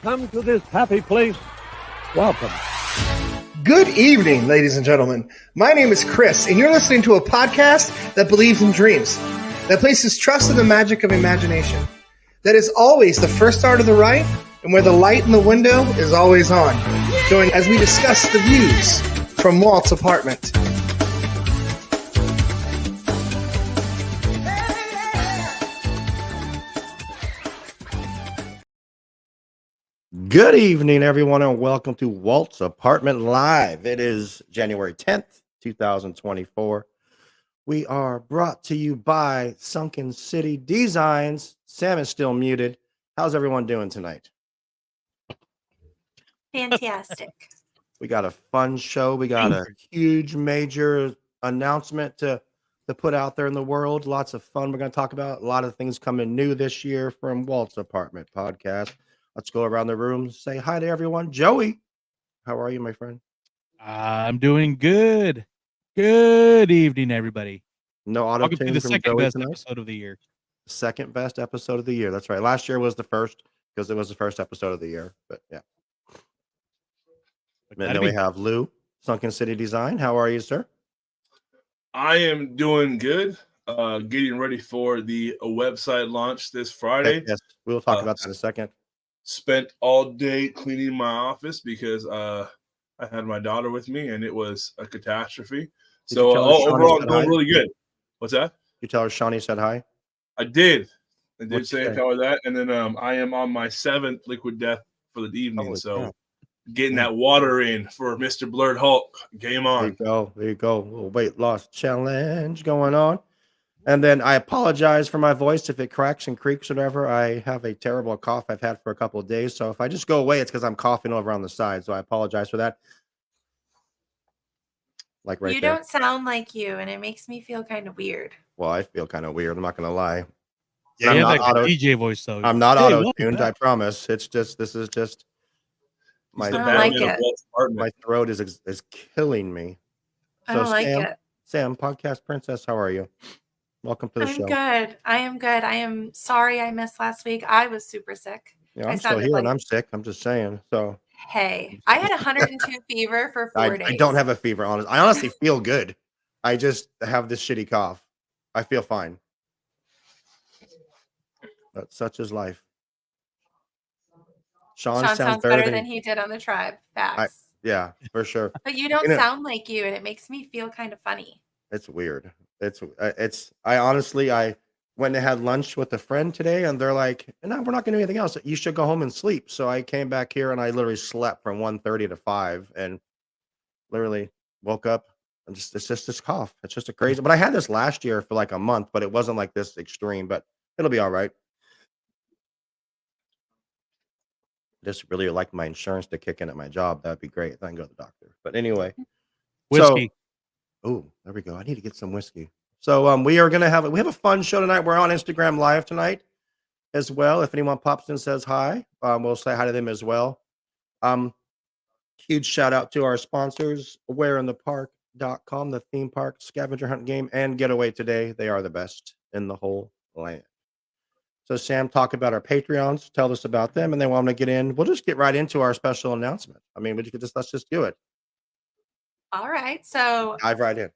come to this happy place, welcome. Good evening, ladies and gentlemen. My name is Chris, and you're listening to a podcast that believes in dreams, that places trust in the magic of imagination, that is always the first start of the right, and where the light in the window is always on. Join as we discuss the views from Walt's apartment. Good evening, everyone, and welcome to Walt's Apartment Live. It is January 10th, 2024. We are brought to you by Sunken City Designs. Sam is still muted. How's everyone doing tonight? Fantastic. We got a fun show. We got a huge, major announcement to put out there in the world. Lots of fun we're going to talk about. A lot of things coming new this year from Walt's Apartment Podcast. Let's go around the room, say hi to everyone. Joey, how are you, my friend? I'm doing good. Good evening, everybody. No auto Welcome to tune the from second Joey best tonight? episode of the year. Second best episode of the year. That's right. Last year was the first because it was the first episode of the year. But yeah. And then we have Lou, Sunken City Design. How are you, sir? I am doing good. Getting ready for the website launch this Friday. Yes, we'll talk about that in a second. Spent all day cleaning my office because I had my daughter with me and it was a catastrophe. So overall, going really good. What's that? You tell her Shawnee said hi? I did. I did say a couple of that. And then I am on my 7th liquid death for the evening. Getting that water in for Mr. Blurred Hulk. Game on. There you go. A little weight loss challenge going on. And then I apologize for my voice if it cracks and creaks or whatever. I have a terrible cough I've had for a couple of days. So if I just go away, it's because I'm coughing over on the side. So I apologize for that. Like right you there. Don't sound like you, and it makes me feel kind of weird. Well, I feel kind of weird. I'm not going to lie. Yeah, you have that DJ voice, though. I'm not auto-tuned, I promise. It's just, this is just, my throat is killing me. I don't like it. Sam, Podcast Princess, how are you? Welcome to the show. I am good. I am sorry I missed last week. I was super sick. Yeah, I'm still here and I'm sick. I'm just saying. So hey, I had 102 fever for 4 days. I don't have a fever, honestly. I honestly feel good. I just have this shitty cough. I feel fine. But such is life. Sean sounds better than he did on the Tribe. Facts. Yeah, for sure. But you don't sound like you, and it makes me feel kind of funny. It's weird. I went and had lunch with a friend today and they're like, no, we're not going to do anything else. You should go home and sleep. So I came back here and I literally slept from 1:30 to 5 and literally woke up and it's just this cough. It's just a crazy, but I had this last year for like a month, but it wasn't like this extreme, but it'll be all right. Just really like my insurance to kick in at my job. That'd be great. Then I can go to the doctor. But anyway, whiskey. Oh, there we go. I need to get some whiskey. So we have a fun show tonight. We're on Instagram Live tonight as well. If anyone pops in and says hi, we'll say hi to them as well. Huge shout out to our sponsors, whereinthepark.com, the theme park scavenger hunt game and getaway today. They are the best in the whole land. So Sam, talk about our Patreons, tell us about them, and then we'll just get right into our special announcement. I mean, let's just do it. All right. So dive right in.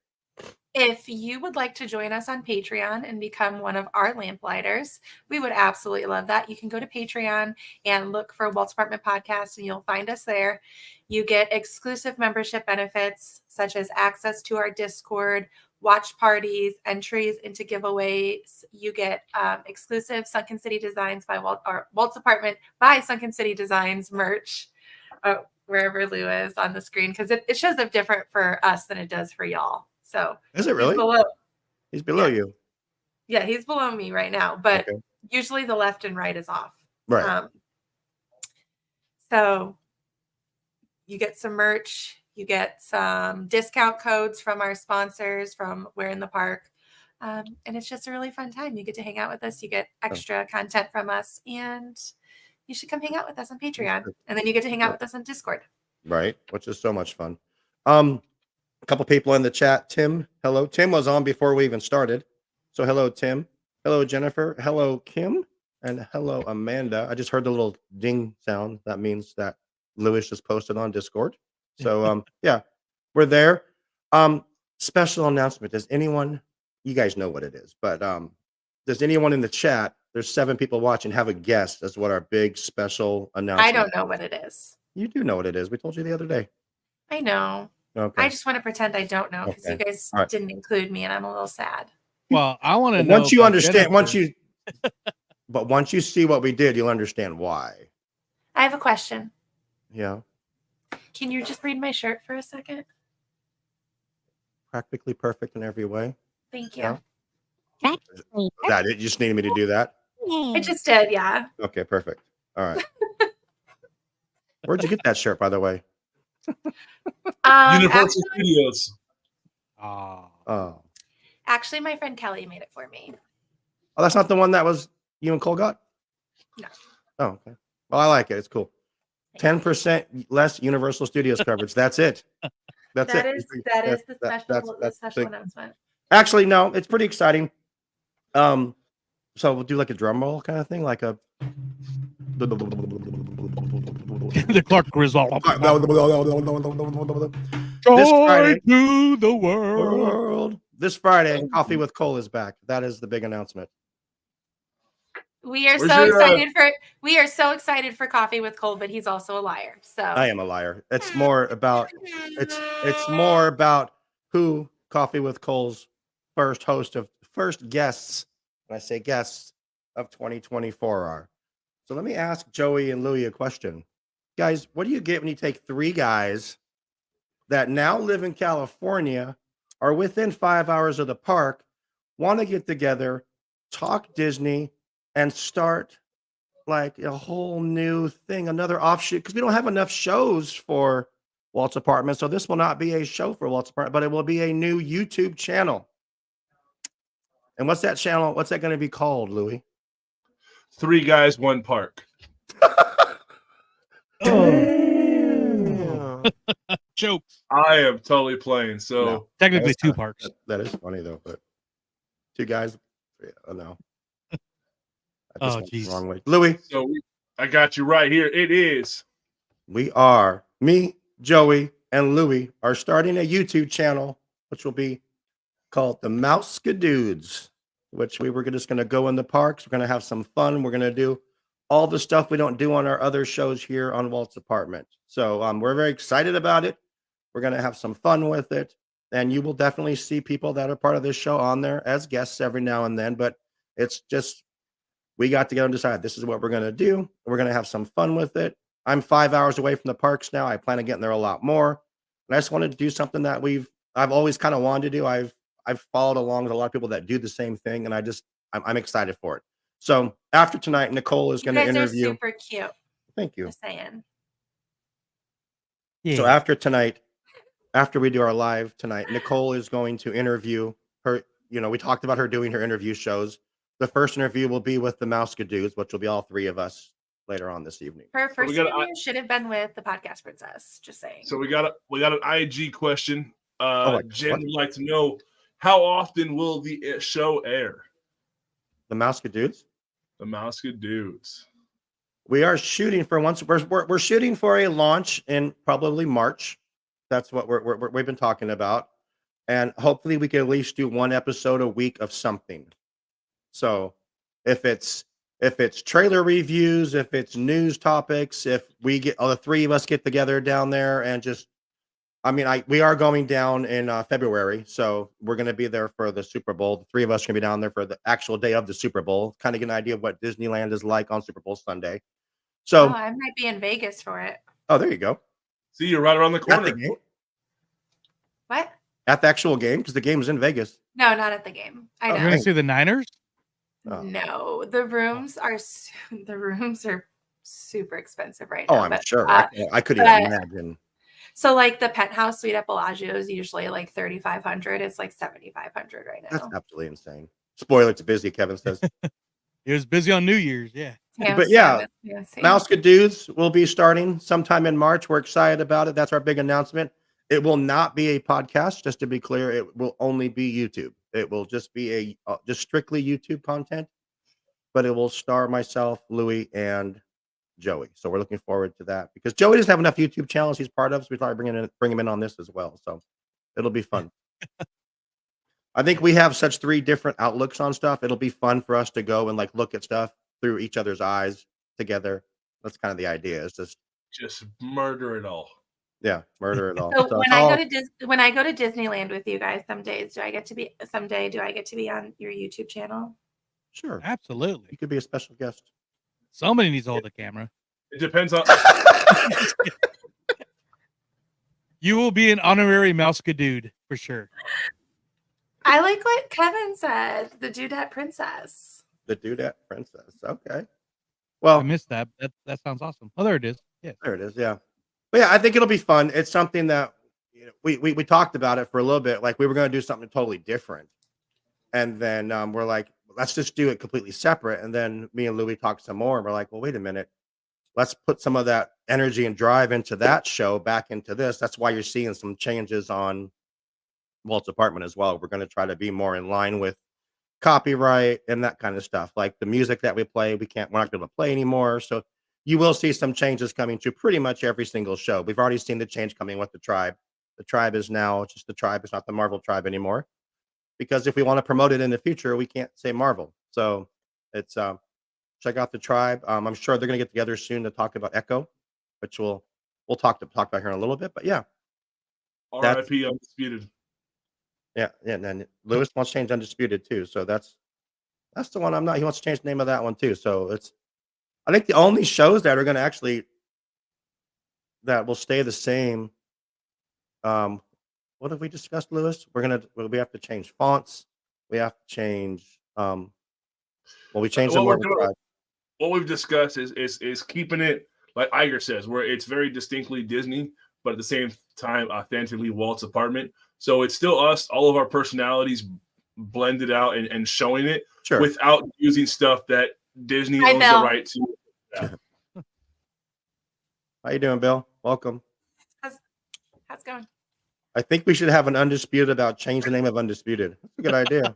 If you would like to join us on Patreon and become one of our lamplighters, we would absolutely love that. You can go to Patreon and look for Walt's Apartment Podcast, and you'll find us there. You get exclusive membership benefits, such as access to our Discord, watch parties, entries into giveaways. You get exclusive Sunken City Designs by Walt's Apartment by Sunken City Designs merch. Wherever Lou is on the screen, because it shows up different for us than it does for y'all. So is it really? He's below you. Yeah, he's below me right now, but usually the left and right is off. Right. So you get some merch, you get some discount codes from our sponsors from We're in the Park. And it's just a really fun time. You get to hang out with us, you get extra content from us, and you should come hang out with us on Patreon. And then you get to hang out with us on Discord. Right. Which is so much fun. A couple people in the chat. Tim, hello. Tim was on before we even started. So hello, Tim. Hello, Jennifer. Hello, Kim. And hello, Amanda. I just heard the little ding sound. That means that Lewis just posted on Discord. So yeah, we're there. Special announcement. Does anyone, you guys know what it is, but does anyone in the chat, there's 7 people watching, have a guess as what our big special announcement I don't know is? what it is. You do know what it is. We told you the other day. I know. Okay. I just want to pretend I don't know because you guys didn't include me, and I'm a little sad. Well, I want to know. Once you understand, but once you see what we did, you'll understand why. I have a question. Yeah. Can you just read my shirt for a second? Practically perfect in every way. Thank you. Yeah. That it? You just needed me to do that? I just did, yeah. Okay, perfect. All right. Where'd you get that shirt, by the way? Universal Studios. Oh. Actually, my friend Kelly made it for me. Oh, that's not the one that was you and Cole got? No. Oh, okay. Well, I like it. It's cool. 10% less Universal Studios coverage. That's it. That's that it. Is the special announcement. Actually, no, it's pretty exciting. So we'll do like a drum roll kind of thing, like a the Clark Griswold. This Friday to the world. This Friday, Coffee with Cole is back. That is the big announcement. We are so excited for Coffee with Cole, but he's also a liar. So I am a liar. It's more about who Coffee with Cole's first guests, when I say guests, of 2024 are. So let me ask Joey and Louie a question. Guys, what do you get when you take 3 guys that now live in California, are within 5 hours of the park, want to get together, talk Disney, and start like a whole new thing, another offshoot, because we don't have enough shows for Walt's Apartment. So this will not be a show for Walt's Apartment, but it will be a new YouTube channel. And what's that channel? What's that going to be called, Louie? 3 Guys, 1 Park. Jokes. I am totally playing. So No, technically 2 parks. That is funny though, but 2 guys. No. Oh, geez. Wrong way. Louie. So I got you right here. It is. We are, me, Joey, and Louie are starting a YouTube channel, which will be called the Mouse-Skadudes, which we were just going to go in the parks. We're going to have some fun. We're going to do all the stuff we don't do on our other shows here on Walt's Apartment. So we're very excited about it. We're going to have some fun with it. And you will definitely see people that are part of this show on there as guests every now and then. But it's just, we got to go and decide this is what we're going to do. We're going to have some fun with it. I'm 5 hours away from the parks now. I plan on getting there a lot more. And I just wanted to do something that I've always kind of wanted to do. I've followed along with a lot of people that do the same thing. And I'm excited for it. So after tonight, Nicole is going to interview. You guys are super cute. Thank you. Just saying. Yeah. So after tonight, after we do our live tonight, Nicole is going to interview her. You know, we talked about her doing her interview shows. The first interview will be with the Mouse-Skadudes, which will be all 3 of us later on this evening. Her first interview should have been with the Podcast Princess. Just saying. So we got an IG question. Jen would like to know, how often will the show air? The Mouse-Skadudes? The Mouse-Skadudes. We are shooting for we're shooting for a launch in probably March. That's what we've been talking about. And hopefully we can at least do 1 episode a week of something. So if it's trailer reviews, if it's news topics, if we get all the 3 of us get together down there and just, we are going down in February, so we're going to be there for the Super Bowl. The 3 of us are going to be down there for the actual day of the Super Bowl, kind of get an idea of what Disneyland is like on Super Bowl Sunday. So I might be in Vegas for it. Oh, there you go. See, you're right around the corner. At the game? What? At the actual game, because the game is in Vegas. No, not at the game. I know. You're going to see the Niners? Oh. No, the rooms are super expensive right now. Oh, I'm sure. I couldn't even imagine. So, like the penthouse suite at Bellagio is usually like $3,500. It's like $7,500 right now. That's absolutely insane. Spoiler, it's busy. Kevin says it was busy on New Year's. Yeah. But yeah, Mouse-Skadudes will be starting sometime in March. We're excited about it. That's our big announcement. It will not be a podcast, just to be clear. It will only be YouTube. It will just be just strictly YouTube content. but it will star myself, Louis, and Joey. So we're looking forward to that because Joey doesn't have enough YouTube channels he's part of, so we thought I'd bring him in on this as well. So it'll be fun. I think we have such 3 different outlooks on stuff. It'll be fun for us to go and like look at stuff through each other's eyes together. That's kind of the idea. It's just murder it all. Yeah, murder it all. So So when it's I all- go to when I go to Disneyland with you guys, do I get to be on your YouTube channel? Sure, Absolutely. you could be a special guest. Somebody needs to hold the camera. It depends on. You will be an honorary Mouska dude for sure. I like what Kevin said, the Dudette Princess. The Dudette Princess. Okay. I Well, missed that. That sounds awesome. Oh, there it is. Yeah. there it is. Yeah. But yeah, I think it'll be fun. It's something that we talked about it for a little bit. Like we were going to do something totally different, and then we're like, let's just do it completely separate. And then me and Louis talked some more, and we're like, well, wait a minute. Let's put some of that energy and drive into that show back into this. That's why you're seeing some changes on Walt's Apartment as well. We're going to try to be more in line with copyright and that kind of stuff. Like the music that we play, we're not going to play anymore. So you will see some changes coming to pretty much every single show. We've already seen the change coming with the tribe. The tribe is now just the tribe. It's not the Marvel tribe anymore. Because if we want to promote it in the future, we can't say Marvel. So it's check out the tribe. I'm sure they're going to get together soon to talk about Echo, which we'll talk about here in a little bit. But yeah, R.I.P. Undisputed. yeah. And then Lewis wants to change Undisputed too. So that's the one I'm not. He wants to change the name of that one too. So I think the only shows that are going to that will stay the same. What have we discussed, Lewis? We have to change fonts. We have to change. We changed them. What we've discussed is keeping it like Iger says, where it's very distinctly Disney, but at the same time authentically Walt's Apartment. So it's still us, all of our personalities blended out and showing it without using stuff that Disney owns the right to. Yeah. How you doing, Bill? Welcome. How's it going? I think we should have an Undisputed about change the name of Undisputed. That's a good idea.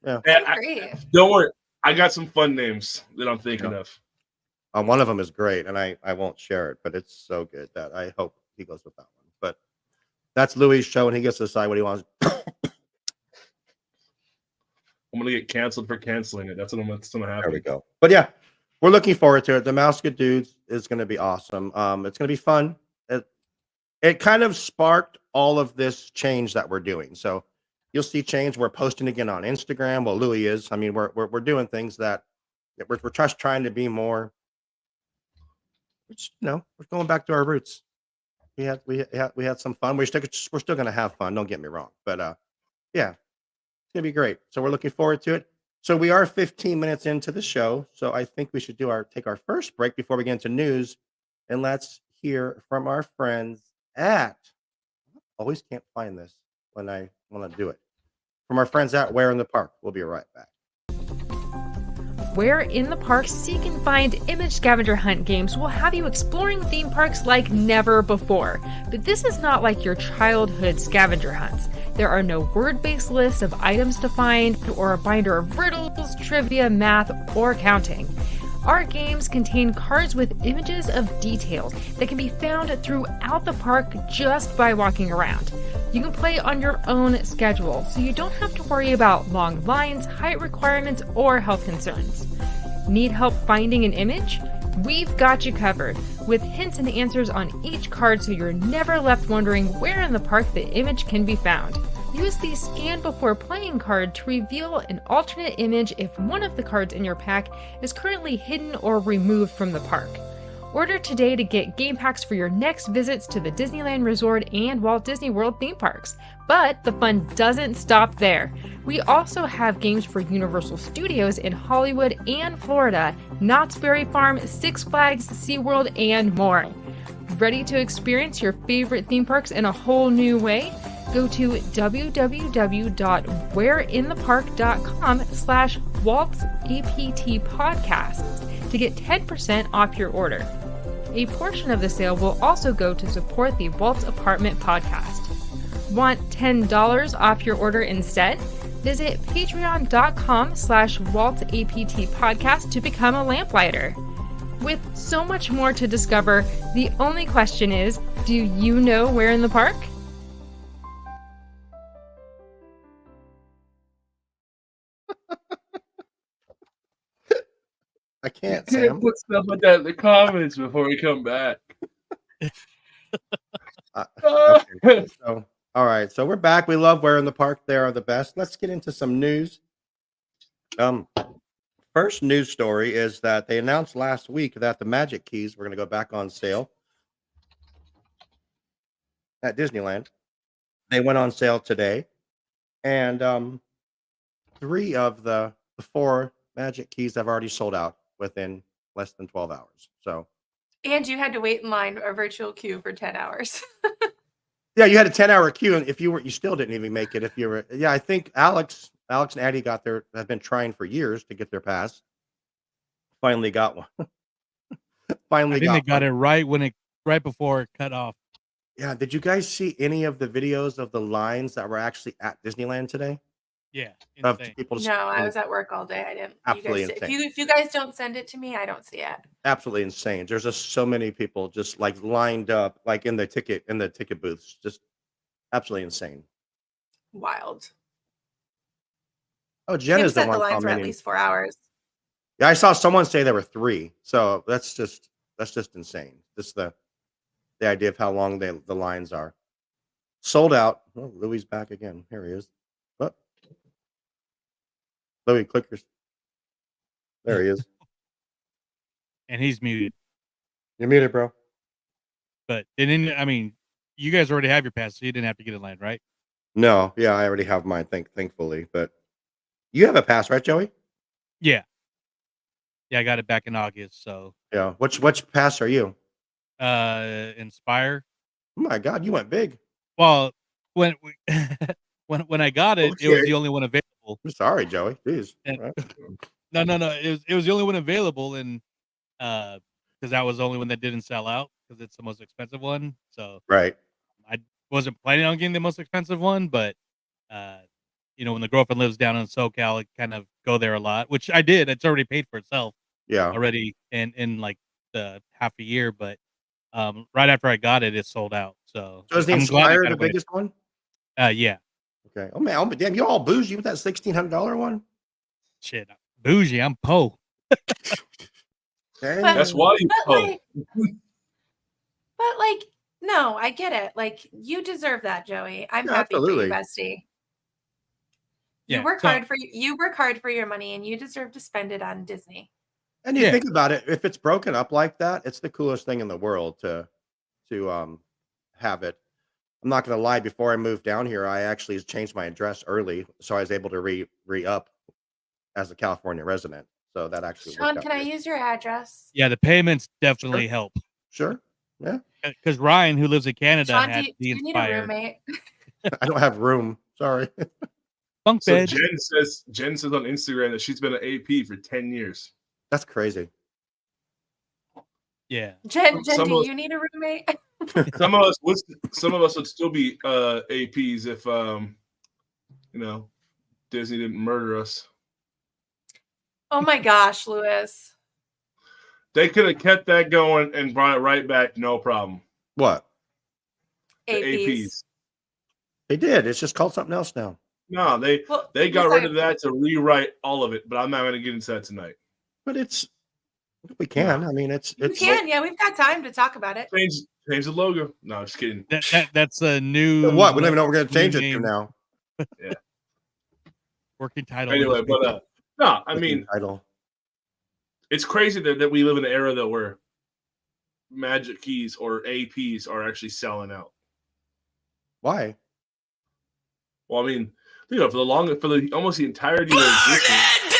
Yeah. Great. Don't worry. I got some fun names that I'm thinking of. One of them is great, and I won't share it, but it's so good that I hope he goes with that one. But that's Louis' show, and he gets to decide what he wants. I'm gonna get canceled for canceling it. That's gonna happen. There we go. But yeah, we're looking forward to it. The Mouska Dudes is gonna be awesome. It's gonna be fun. It kind of sparked all of this change that we're doing. So you'll see change. We're posting again on Instagram. Well, Louis is. I mean, we're doing things that we're just trying to be more. We're going back to our roots. We had some fun. We're still going to have fun. Don't get me wrong. But yeah, it's gonna be great. So we're looking forward to it. So we are 15 minutes into the show. So I think we should take our first break before we get into news, and let's hear from our friends at. Always can't find this when I want to do it. From our friends at Where in the Park. We'll be right back. Where in the Park Seek and Find Image Scavenger Hunt games will have you exploring theme parks like never before. But this is not like your childhood scavenger hunts. There are no word-based lists of items to find or a binder of riddles, trivia, math, or counting. Our games contain cards with images of details that can be found throughout the park just by walking around. You can play on your own schedule, so you don't have to worry about long lines, height requirements, or health concerns. Need help finding an image? We've got you covered, with hints and answers on each card so you're never left wondering where in the park the image can be found. Use the Scan Before Playing card to reveal an alternate image if one of the cards in your pack is currently hidden or removed from the park. Order today to get game packs for your next visits to the Disneyland Resort and Walt Disney World theme parks. But the fun doesn't stop there. We also have games for Universal Studios in Hollywood and Florida, Knott's Berry Farm, Six Flags, SeaWorld, and more. Ready to experience your favorite theme parks in a whole new way? Go to www.whereinthepark.com/WaltzAPT podcast to get 10% off your order. A portion of the sale will also go to support the Walt's Apartment podcast. Want $10 off your order instead? visit patreon.com/WaltAPT podcast to become a lamplighter. With so much more to discover, the only question is, do you know where in the park? I can't, Can't Sam. put stuff like that in the comments before we come back. Okay. So, all right. So we're back. We love Where in the Park. They are the best. Let's get into some news. First news story is that they announced last week that the Magic Keys were going to go back on sale at Disneyland. They went on sale today, and 3 of the 4 Magic Keys have already sold out within less than 12 hours. So, And you had to wait in line a virtual queue for 10 hours. yeah, you had a 10-hour queue, and if you still didn't even make it. If you were, yeah, I think Alex and Addie have been trying for years to get their pass. Finally got one. I think they got it right before it cut off. Yeah, did you guys see any of the videos of the lines that were actually at Disneyland today? Yeah, Of insane. people just No, I was at work all day. I didn't. Absolutely you guys, insane. if you guys don't send it to me, I don't see it. Absolutely insane. There's just so many people just like lined up, like in the ticket booths. Just absolutely insane. Wild. Oh, Kim Jenna's the said the one lines were at commenting. least 4 hours. Yeah, I saw someone say there were 3. So that's just insane. Just the idea of how long the lines are. Sold out. Oh, Louis back again. Here he is. Oh. Louis, clickers. There he is. And he's muted. You're muted, bro. But I mean, you guys already have your pass, so you didn't have to get in line, right? No, yeah, I already have mine, thankfully. But you have a pass, right, Joey? Yeah. Yeah, I got it back in August. So Yeah. Which pass are you? Inspire. Oh my God, you went big. Well, when when I got it, it was Okay. the only one available. I'm sorry, Joey. Jeez. And- Right. No. It was the only one available, and because that was the only one that didn't sell out because it's the most expensive one. So Right. I wasn't planning on getting the most expensive one, but when the girlfriend lives down in SoCal, I kind of go there a lot, which I did. It's already paid for itself Yeah. already in like the half a year, but right after I got it, it sold out. So So is the I'm glad I Inspire got the it when biggest one? yeah. Okay. Oh man, damn, you're all bougie with that $1,600 one. Shit, bougie. I'm po. Okay. That's why you But like, no, I get it. Like, you deserve that, Joey. I'm Yeah, happy absolutely. for you, bestie. Yeah, You work so- hard for your money, and you deserve to spend it on Disney. And you Yeah. think about it, if it's broken up like that, it's the coolest thing in the world to have it. I'm not gonna lie, before I moved down here, I actually changed my address early, so I was able to re-up as a California resident. So that actually Sean, worked out can I great. use your address? Yeah, the payments definitely help Sure. Yeah. because Ryan, who lives in Canada, Sean, had do the you need a Inspire roommate? I don't have room. Sorry. bunk So bed. Jen says on Instagram that she's been an AP for 10 years. That's crazy. Yeah, Jen, Some do of- you need a roommate? Some of us would still be APs if Disney didn't murder us. Oh my gosh, Louis. They could have kept that going and brought it right back, no problem. What? The APs. They did. It's just called something else now. No, they Well, got rid besides- of that to rewrite all of it, but I'm not going to get into that tonight. But we can. I mean, it's You can, yeah. We've got time to talk about it. Change the logo. No, just kidding. that's a new what? We don't even know what we're going to change it to name. now. Working title. Anyway, but no, I mean, Title. it's crazy that we live in an era that where Magic Keys or APs are actually selling out. Why? Well, I mean, for the almost the entirety of existence.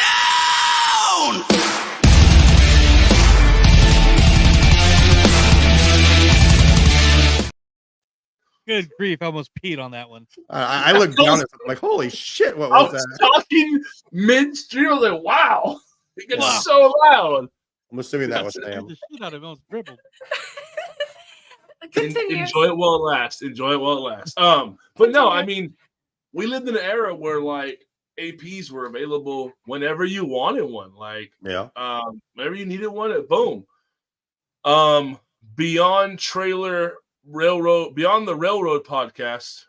Good grief! I almost peed on that one. I looked down at something like, holy shit, what I was was that? talking midstream. I was like, wow, it gets Wow. so loud. I'm assuming that was Scared Sam. the shit out of it. I almost dribbled. Continue. Enjoy it while it lasts. But no, I mean, we lived in an era where like APs were available whenever you wanted one. Like, Yeah. whenever you needed one, boom. Beyond the Railroad podcast,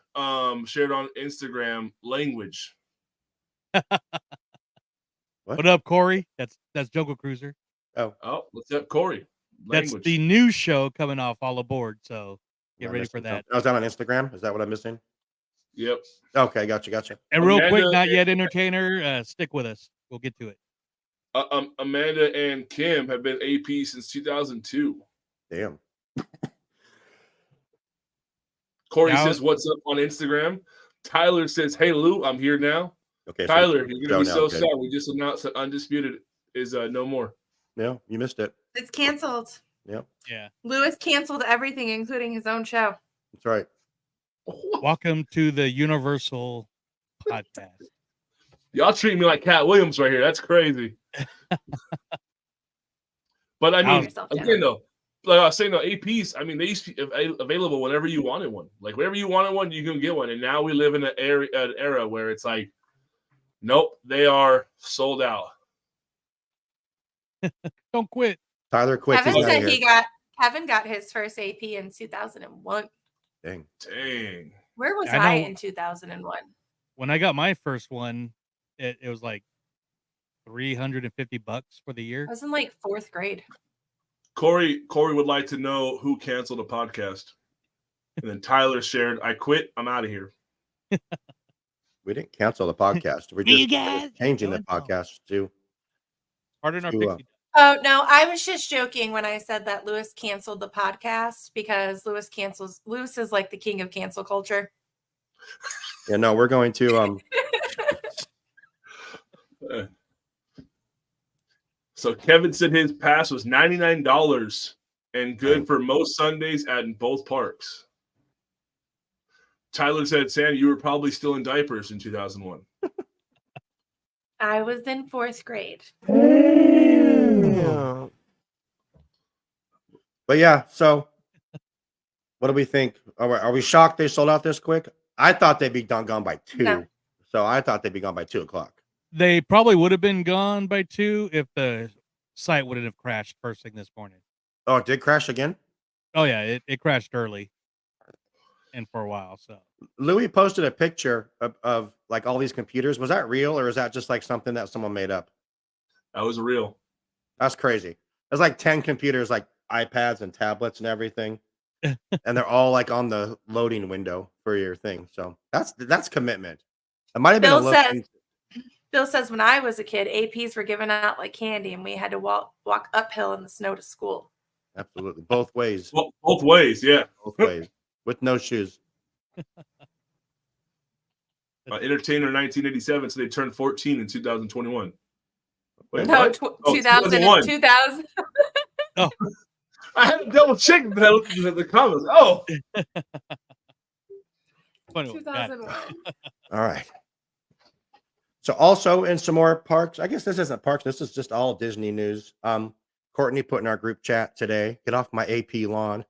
shared on Instagram, language. What up, Corey? That's Jungle Cruiser. Oh, what's up, Corey? Language. That's the new show coming off All Aboard. So get ready for that. I was on Instagram. Is that what I'm missing? Yep. Okay, gotcha. And real quick, not yet entertainer. Stick with us. We'll get to it. Amanda and Kim have been AP since 2002. Damn. Corey says, "What's up?" on Instagram. Tyler says, "Hey Lou, I'm here now." Okay, Tyler, you're gonna be so sad. We just announced that Undisputed is no more. Yeah, you missed it. It's canceled. Yep. Yeah. Lewis canceled everything, including his own show. That's right. Welcome to the Universal podcast. Y'all treat me like Cat Williams right here. That's crazy. But I mean, again, though, like I was saying, though, APs, I mean, they used to be available whenever you wanted one. Like, whenever you wanted one, you can get one. And now we live in an era where it's like, nope, they are sold out. Don't quit. Tyler quit. Kevin said Kevin got his first AP in 2001. Dang. Where was I in 2001? When I got my first one, it was like $350 for the year. I was in like 4th grade. Corey would like to know who canceled the podcast. And then Tyler shared, "I quit. I'm out of here." We didn't cancel the podcast. We're just changing the podcast to Pardon our pixie. Oh, no, I was just joking when I said that Lewis canceled the podcast because Lewis is like the king of cancel culture. Yeah, no, we're going to So Kevin said his pass was $99 and good for most Sundays at both parks. Tyler said, "Sam, you were probably still in diapers in 2001. I was in 4th grade. But yeah, so what do we think? Are we shocked they sold out this quick? I thought they'd be gone by 2. No. So I thought they'd be gone by 2:00. They probably would have been gone by 2 if the site wouldn't have crashed first thing this morning. Oh, it did crash again? Oh yeah, it crashed early and for a while. So Louis posted a picture of like all these computers. Was that real or is that just like something that someone made up? That was real. That's crazy. There's like 10 computers, like iPads and tablets and everything. And they're all like on the loading window for your thing. So that's commitment. It might have been Bill says when I was a kid, APs were given out like candy and we had to walk uphill in the snow to school. Absolutely. Both ways. Both ways, yeah. Both ways. With no shoes. Entertainer 1987, so they turned 14 in 2021. Wait, no, what? 2000. 2000. Oh. I had to double check that I looked at the comments. Oh. 2001. All right. So also in some more parks, I guess this isn't parks. This is just all Disney news. Courtney put in our group chat today, "Get off my AP lawn."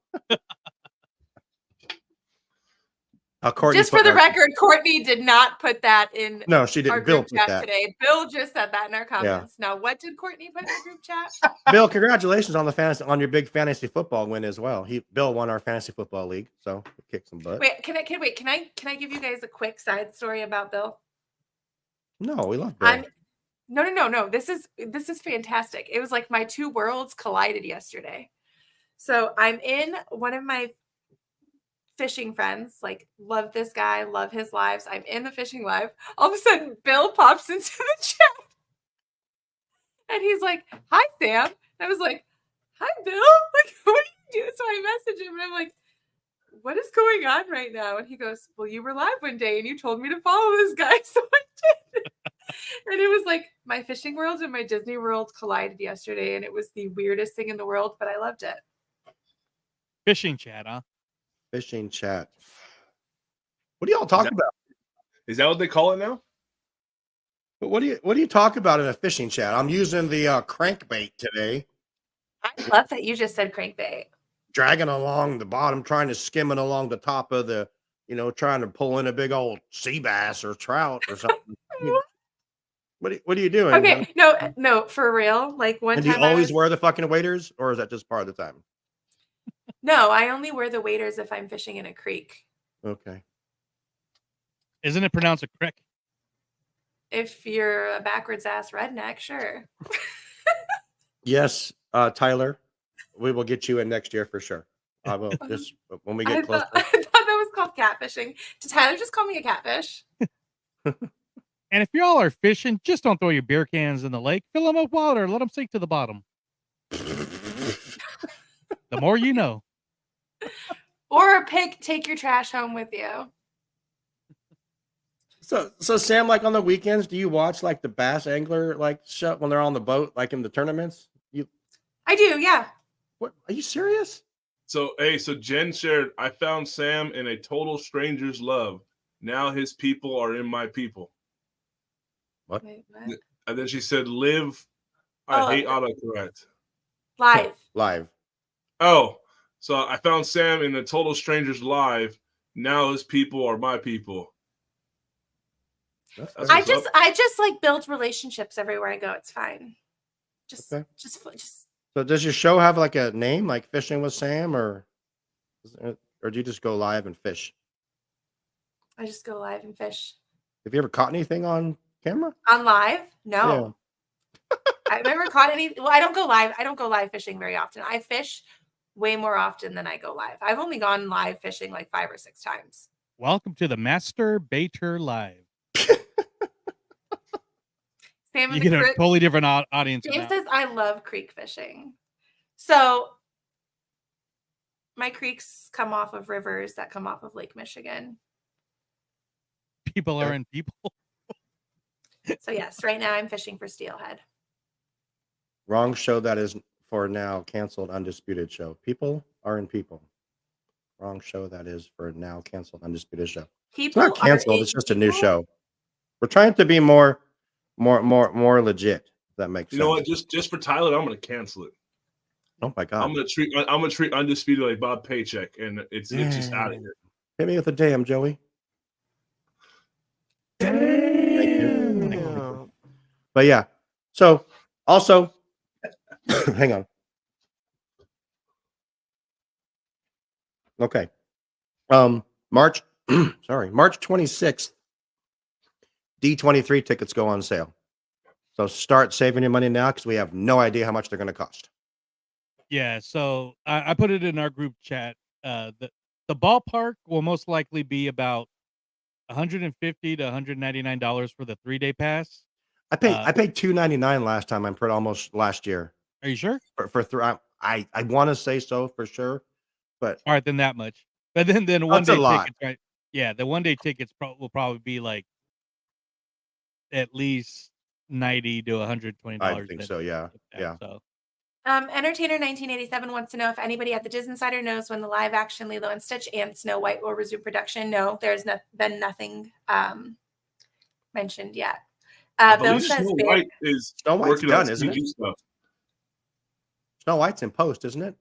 Courtney, just for the record, Courtney did not put that in. No, she didn't. Our Bill group put chat that today. Bill just said that in our comments. Yeah. Now, what did Courtney put in the group chat? Bill, congratulations on your big fantasy football win as well. Bill won our fantasy football league, so we kicked some butt. Wait, can I give you guys a quick side story about Bill? No, we love Bill. No. This is fantastic. It was like my two worlds collided yesterday. So I'm in one of my fishing friends, like love this guy, love his lives. I'm in the fishing live. All of a sudden, Bill pops into the chat. And he's like, "Hi, Sam." And I was like, "Hi, Bill." Like, what are you doing? So I message him and I'm like, "What is going on right now?" And he goes, "Well, you were live one day and you told me to follow this guy." So I did. And it was like my fishing world and my Disney world collided yesterday. And it was the weirdest thing in the world, but I loved it. Fishing chat, huh? Fishing chat. What do y'all talk about? Is that what they call it now? But what do you talk about in a fishing chat? I'm using the crankbait today. I love that you just said crankbait. Dragging along the bottom, trying to skim it along the top of the, trying to pull in a big old sea bass or trout or something. What are you doing? Okay, no, for real. Like one And do you time I always was, wear the fucking waders, or is that just part of the time? no, I only wear the waders if I'm fishing in a creek. Okay. Isn't it pronounced a crick? If you're a backwards ass redneck, sure. Yes, Tyler, we will get you in next year for sure. I will just when we get closer. I thought that was called catfishing. Did Tyler just call me a catfish? And if y'all are fishing, just don't throw your beer cans in the lake. Fill them up with water. Let them sink to the bottom. The more you know. Or take your trash home with you. So Sam, like on the weekends, do you watch like the bass angler like show when they're on the boat, like in the tournaments? I do, yeah. What? Are you serious? So Jen shared, I found Sam in a total stranger's love. Now his people are in my people. What? Wait, what? And then she said, live. Oh, I hate autocorrect. Live. Oh, so I found Sam in a total stranger's live. Now his people are my people. That's I nice. just like build relationships everywhere I go. It's fine. Okay. Just So does your show have like a name, like Fishing with Sam, or do you just go live and fish? I just go live and fish. Have you ever caught anything on camera? On live? No. I've never caught any. Well, I don't go live. I don't go live fishing very often. I fish way more often than I go live. I've only gone live fishing like 5 or 6 times. Welcome to the Master Baiter Live. Sam You get a totally different audience. James says I love creek fishing. So my creeks come off of rivers that come off of Lake Michigan. People are in people. So yes, right now I'm fishing for steelhead. Wrong show that is for now canceled Undisputed show. People are in people. Wrong show that is for now canceled Undisputed show. People it's not canceled. are It's just a new show. We're trying to be more legit. If that makes sense. You know what? Just for Tyler, I'm going to cancel it. Oh my god! I'm gonna treat Undisputed like Bob Paycheck, and it's just out of here. Hit me with a damn, Joey. Thank you. But yeah. So also, hang on. Okay. March 26th, D23 tickets go on sale. So start saving your money now because we have no idea how much they're going to cost. Yeah, so I put it in our group chat. The ballpark will most likely be about $150 to $199 for the 3-day pass. I paid $299 last time. I'm pretty almost last year. Are you sure? I want to say so for sure, but all right, then that much. But then one that's day a lot. tickets, right? Yeah, the 1-day tickets will probably be like at least $90 to $120. I think so. Yeah. So. Entertainer 1987 wants to know if anybody at the Disney Insider knows when the live action Lilo and Stitch and Snow White will resume production. No, there's been nothing mentioned yet. Bill says Snow White is Snow White's working done, on isn't it? stuff. Snow White's in post, isn't it?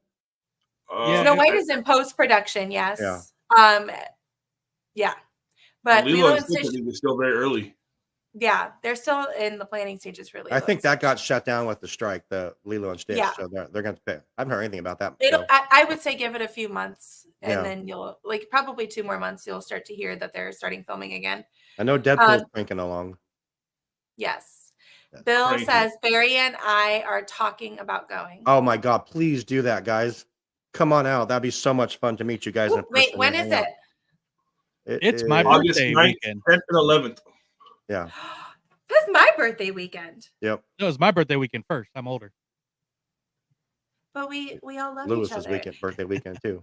Snow White is in post production. Yes. Yeah. Yeah. But Lilo and Stitch is still very early. Yeah, they're still in the planning stages. Really, I think that got shut down with the strike, the Lilo and Stitch. Yeah. So they're going to pay. I haven't heard anything about that. I would say give it a few months, and then you'll probably 2 more months. You'll start to hear that they're starting filming again. I know Deadpool's cranking along. Yes. That's Bill crazy. says Barry and I are talking about going. Oh my God! Please do that, guys. Come on out. That'd be so much fun to meet you guys in person. Wait, when is it? It's my August birthday 9th, weekend. 10th, and 11th. Yeah. That's my birthday weekend. Yep. No, it's my birthday weekend first. I'm older. But we all love Lewis's each other. birthday weekend too.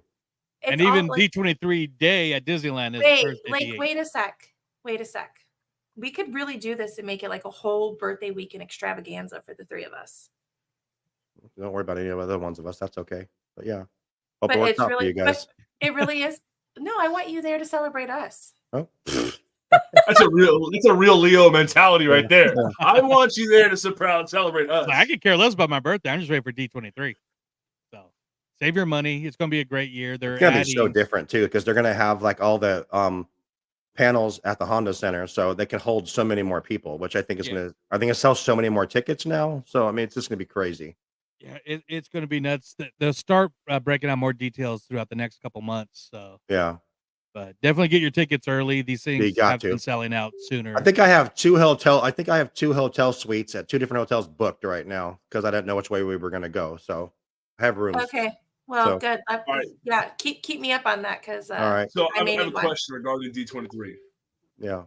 And even D23 day at Disneyland is Thursday. Wait a sec. We could really do this and make it like a whole birthday weekend extravaganza for the 3 of us. Don't worry about any of the other ones of us. That's okay. But yeah. Hope But it works it's out really, for you guys. it really is. No, I want you there to celebrate us. Oh. That's a real Leo mentality right there. I want you there to celebrate us. I could care less about my birthday. I'm just waiting for D23. So save your money. It's going to be a great year. It's going to be so different too because they're going to have like all the panels at the Honda Center, so they can hold so many more people, which I think is Yeah. gonna. I think it sells so many more tickets now. So I mean, it's just gonna be crazy. Yeah, it's going to be nuts. They'll start breaking out more details throughout the next couple months. So, Yeah, but definitely get your tickets early. These you things got have been to. selling out I sooner. think I have two hotel. I think I have two hotel suites at two different hotels booked right now because I didn't know which way we were gonna go. So I have rooms. Okay. Well, So good. All right. Yeah, keep me up on that because all right, So I I may have a need one. question regarding D23. yeah.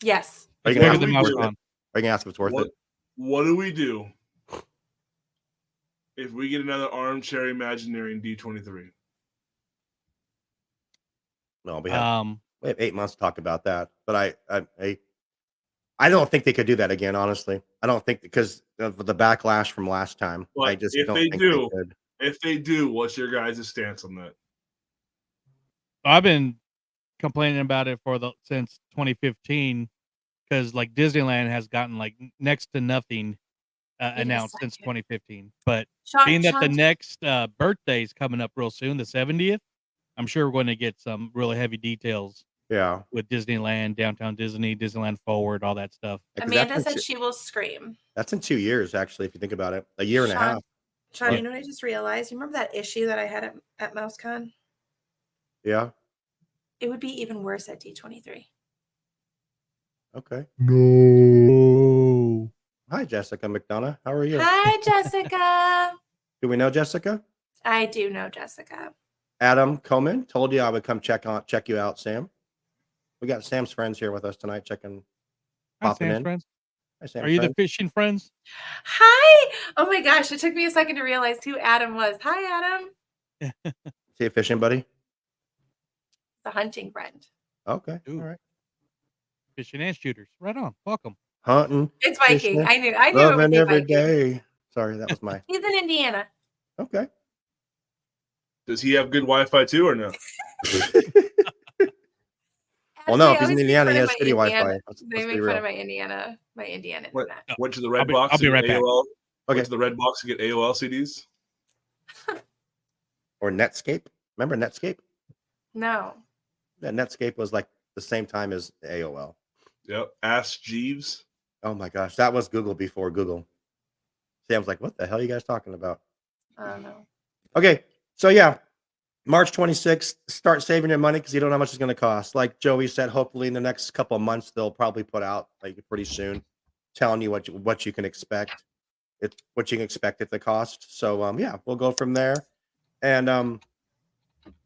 Yes. Are It's you gonna bigger ask than if we it's do? worth it? MouseCon. Are you gonna ask if it's worth What it? what do we do if we get another armchair Imaginary in D23? No, we have 8 months to talk about that. But I don't think they could do that again. Honestly, I don't think because of the backlash from last time. I But just if don't they think they do, could. what's your guys' stance on that? I've been complaining about it since 2015 because like Disneyland has gotten like next to nothing It is announced since such a- 2015. But Sean, being that the Sean, next birthday is coming up real soon, the 70th, I'm sure we're going to get some really heavy details Yeah, with Disneyland, Downtown Disney, Disneyland Forward, all that stuff. because Amanda said she will scream. that's in 2 years actually. If you think about it, a year and a Sean, half. Sean, Yeah. you know what I just realized? You remember that issue that I had at MouseCon? Yeah. It would be even worse at D23. Okay. No. Hi, Jessica McDonough. How are you? Hi, Jessica. Do we know Jessica? I do know Jessica. Adam Coleman told you I would come check you out, Sam. We got Sam's friends here with us tonight, Hi, popping Sam's in. friends. Hi, Sam's Are you friends. the fishing friends? Hi. Oh my gosh, it took me a second to realize who Adam was. Hi, Adam. Is he a fishing buddy? The hunting friend. Okay. Ooh. All right. Fishing and shooters. Right on. Welcome. Hunting, It's Viking. fishing, I knew it would loving be every Viking. day. Sorry, that was my. He's in Indiana. Okay. Does he have good Wi-Fi too, or no? Well, no, Actually, if he's in I always make Indiana, fun he of has my city Indiana- Wi-Fi. Let's They be make fun real. of my Indiana Went, internet. went to the Red I'll be- Box. I'll be to right get back. AOL. Okay. Went to the Red Box to get AOL CDs. Or Netscape. Remember Netscape? No. Yeah, Netscape was like the same time as AOL. Yep. Ask Jeeves. Oh my gosh, that was Google before Google. Sam's like, what the hell are you guys talking about? I don't know. Okay, so yeah, March 26th, start saving your money because you don't know how much it's going to cost. Like Joey said, hopefully in the next couple of months, they'll probably put out like pretty soon, telling you what you can expect. What you can expect at the cost. So yeah, we'll go from there. And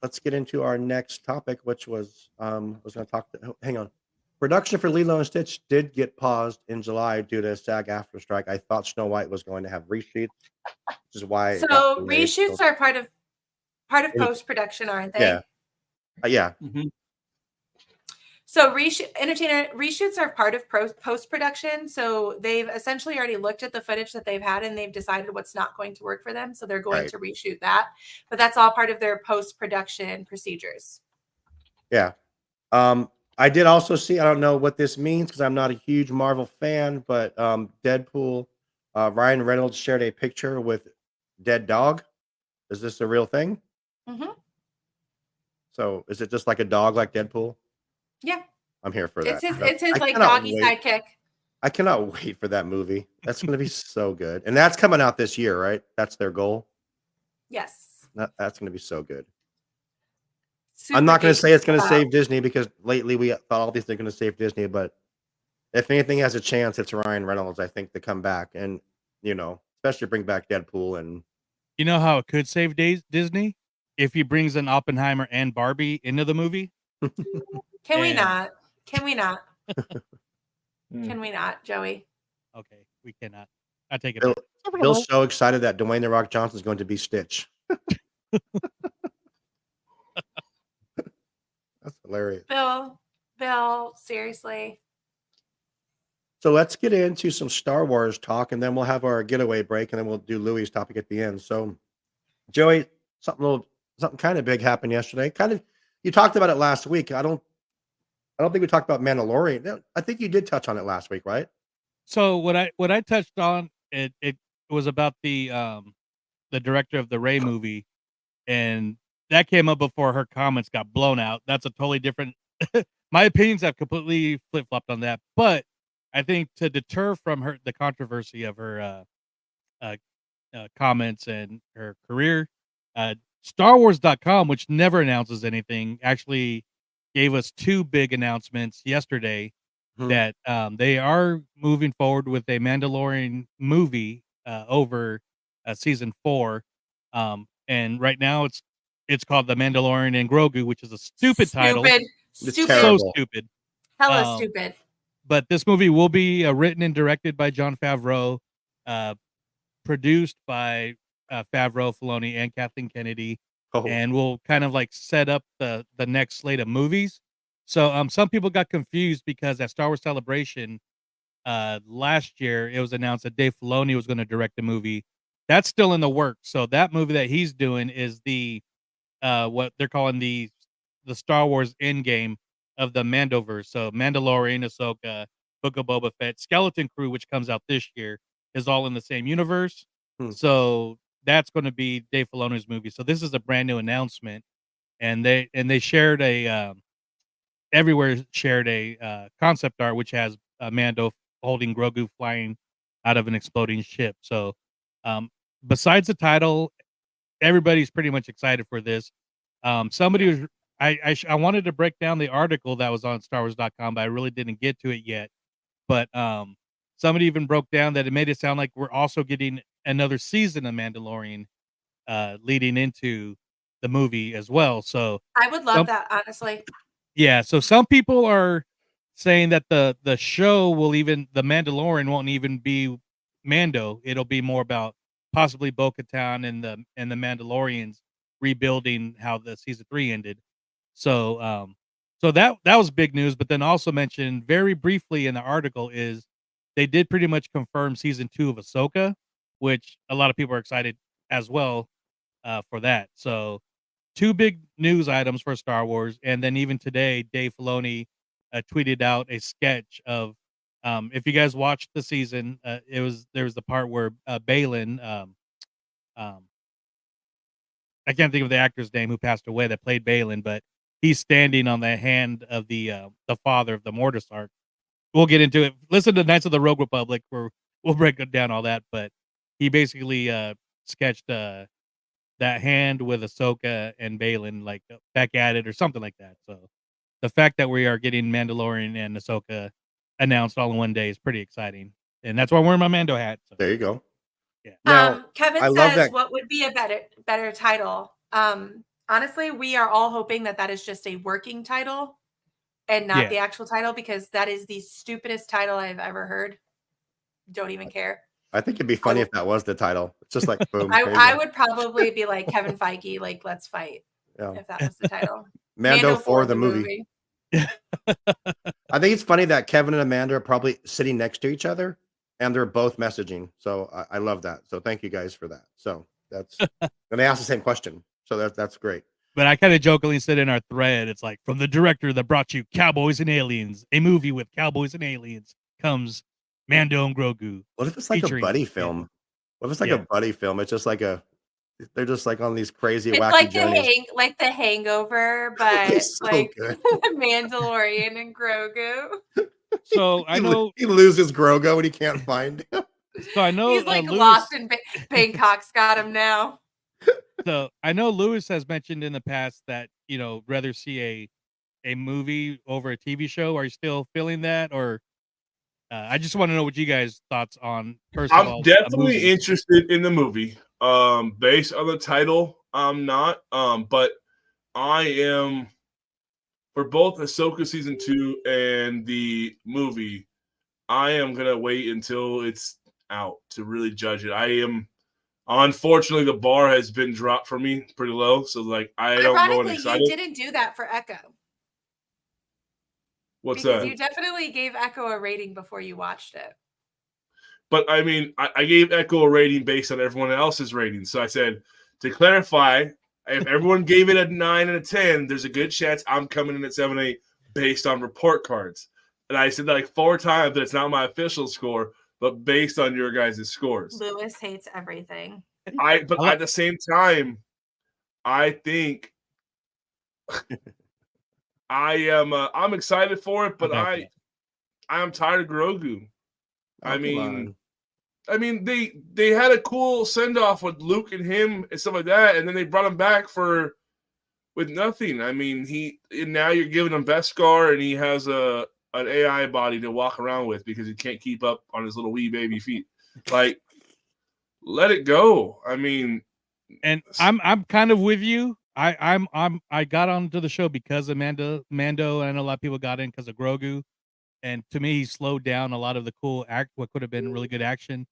let's get into our next topic, which was was going to talk. Hang on. Production for Lilo and Stitch did get paused in July due to SAG-AFTRA strike. I thought Snow White was going to have reshoots, which is why. it got So delayed. reshoots So, are part of Any- post-production, aren't they? yeah, yeah, So reshoots are part of post-production. So they've essentially already looked at the footage that they've had and they've decided what's not going to work for them. So they're going Right. to reshoot that. But that's all part of their post-production procedures. yeah. I did also see. I don't know what this means because I'm not a huge Marvel fan, but Deadpool, Ryan Reynolds shared a picture with dead dog. Is this a real thing? Mm-hmm. So is it just like a dog like Deadpool? Yeah. I'm here for that. It's his I like cannot doggy wait. sidekick. I cannot wait for that movie. That's going to be so good. And that's coming out this year, right? That's their goal. Yes. That's going to be so good. Super I'm not going to say it's going to geeked save Disney because lately we thought all these things are going to save Disney, but if anything has a chance, it's Ryan Reynolds, I think, to come back and, especially bring back Deadpool. And You know how it could save Disney? If he brings in Oppenheimer and Barbie into the movie. Can we And- not? Can we not? Hmm. Can we not, Joey? Okay, we cannot. I take it Bill- back. Bill's so excited that Dwayne The Rock Johnson is going to be Stitch. That's hilarious. Bill, seriously. So let's get into some Star Wars talk, and then we'll have our getaway break, and then we'll do Louis' topic at the end. So, Joey, something kind of big happened yesterday. You talked about it last week. I don't think we talked about Mandalorian. I think you did touch on it last week, right? So what I touched on it was about the director of the Ray movie, and that came up before her comments got blown out. That's a totally different my opinions have completely flip flopped on that. But I think to deter from the controversy of her uh, comments and her career, StarWars.com, which never announces anything, actually gave us two big announcements yesterday Hmm. that they are moving forward with a Mandalorian movie over season 4, and right now it's called The Mandalorian and Grogu, which is a stupid title, Stupid. It's Stupid. so terrible. stupid. Hella Um, stupid. but this movie will be written and directed by Jon Favreau, uh, produced by Favreau, Filoni, and Kathleen Kennedy, Oh, and will kind of like set up the next slate of movies. So some people got confused because at Star Wars Celebration last year it was announced that Dave Filoni was going to direct the movie. That's still in the works. So that movie that he's doing is the what they're calling the Star Wars Endgame of the Mandoverse. So Mandalorian, Ahsoka, Book of Boba Fett, Skeleton Crew, which comes out this year, is all in the same universe. Hmm. So that's going to be Dave Filoni's movie. So this is a brand new announcement, and they shared a everywhere shared a concept art which has Mando holding Grogu flying out of an exploding ship. So um, besides the title, everybody's pretty much excited for this. Somebody was I wanted to break down the article that was on StarWars.com, but I really didn't get to it yet. But somebody even broke down that it made it sound like we're also getting another season of Mandalorian leading into the movie as well. So I would love some, that, honestly. yeah, so some people are saying that the show will even the Mandalorian won't even be Mando. It'll be more about possibly Bo-Katan and the Mandalorians rebuilding how the season 3 ended. So so that was big news, but then also mentioned very briefly in the article is they did pretty much confirm season 2 of Ahsoka, which a lot of people are excited as well for that. So two big news items for Star Wars, and then even today, Dave Filoni tweeted out a sketch of. If you guys watched the season, there was the part where Balin, um, I can't think of the actor's name who passed away that played Balin, but he's standing on the hand of the father of the Mortisarch. We'll get into it. Listen to Knights of the Rogue Republic, where we'll break down all that. But he basically sketched that hand with Ahsoka and Balin like back at it or something like that. So the fact that we are getting Mandalorian and Ahsoka announced all in one day is pretty exciting, and that's why I'm wearing my Mando hat. So, there you go. yeah. Now, Kevin I love says, that. "What would be a better title?" Honestly, we are all hoping that is just a working title and not Yeah. the actual title, because that is the stupidest title I've ever heard. Don't even care. I think it'd be funny if that was the title. It's just like boom. here you I go. would probably be like Kevin Feige, like let's fight, Yeah. if that was the title. Mando for the movie. I think it's funny that Kevin and Amanda are probably sitting next to each other and they're both messaging. So I love that. So thank you guys for that. So that's and they asked the same question. So that's great. But I kind of jokingly said in our thread, it's like from the director that brought you Cowboys and Aliens, a movie with cowboys and aliens, comes Mando and Grogu. What if it's like a featuring buddy Mando. film? What if it's like Yeah. a buddy film? It's just like they're just like on these crazy It's wacky like journeys. the Hangover, It'd but be so like good. Mandalorian and Grogu. So I know he loses Grogu and he can't find him. So I know He's like Lewis, lost in Bangkok's got him now. So I know Lewis has mentioned in the past that rather see a movie over a TV show. Are you still feeling that, or I just want to know what you guys' thoughts on first of I'm all a definitely movie. interested in the movie. Based on the title, I'm not. But I am for both Ahsoka season 2 and the movie. I am gonna wait until it's out to really judge it. I am. Unfortunately, the bar has been dropped for me pretty low, so like I don't go and Ironically, excited. you didn't do that for Echo. What's because that? you definitely gave Echo a rating before you watched it. But I mean, I gave Echo a rating based on everyone else's ratings. So I said, to clarify, if everyone gave it a 9 and a 10, there's a good chance I'm coming in at 7 8 based on report cards. And I said that like 4 times that it's not my official score, but based on your guys' scores. Lewis hates everything. But at the same time, I think I'm excited for it, but I'm back. I am tired of Grogu. Oh, I come mean, on. they had a cool send off with Luke and him and stuff like that, and then they brought him back with nothing. I mean, now you're giving him Beskar, and he has an AI body to walk around with because he can't keep up on his little wee baby feet. Like, let it go. I mean, And I'm kind of with you. I got onto the show because of Mando, and I know a lot of people got in because of Grogu. And to me, he slowed down a lot of the cool what could have been really good action.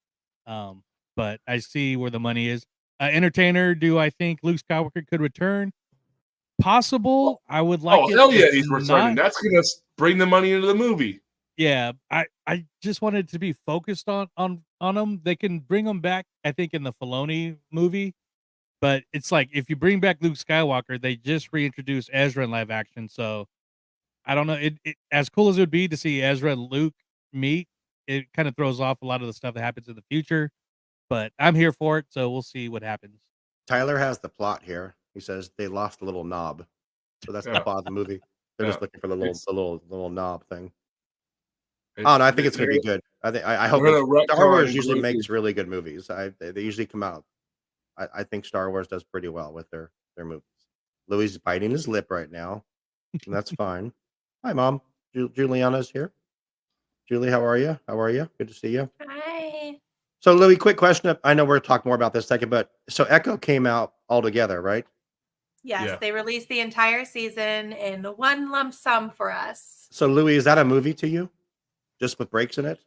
But I see where the money is. Entertainer, do I think Luke Skywalker could return? Possible. I would like it hell to yeah, he's returning. not. That's gonna bring the money into the movie. Yeah, I just wanted to be focused on them. They can bring them back, I think, in the Filoni movie. But it's like if you bring back Luke Skywalker, they just reintroduced Ezra in live action. So I don't know. It as cool as it would be to see Ezra and Luke meet, it kind of throws off a lot of the stuff that happens in the future. But I'm here for it, so we'll see what happens. Tyler has the plot here. He says they lost a little knob, so that's the Yeah. plot of the movie. They're just looking for the It's- little knob thing. I don't know. I think it's going to be good. I hope They're gonna Star Wars retcon usually Grogu. makes really good movies. They usually come out. I think Star Wars does pretty well with their movies. Louis is biting his lip right now, and that's fine. Hi, Mom. Juliana's here. Julie, how are you? How are you? Good to see you. Hi. So, Louis, quick question. I know we're talking more about this second, but so Echo came out all together, right? Yes, Yeah. they released the entire season in one lump sum for us. So, Louis, is that a movie to you? Just with breaks in it?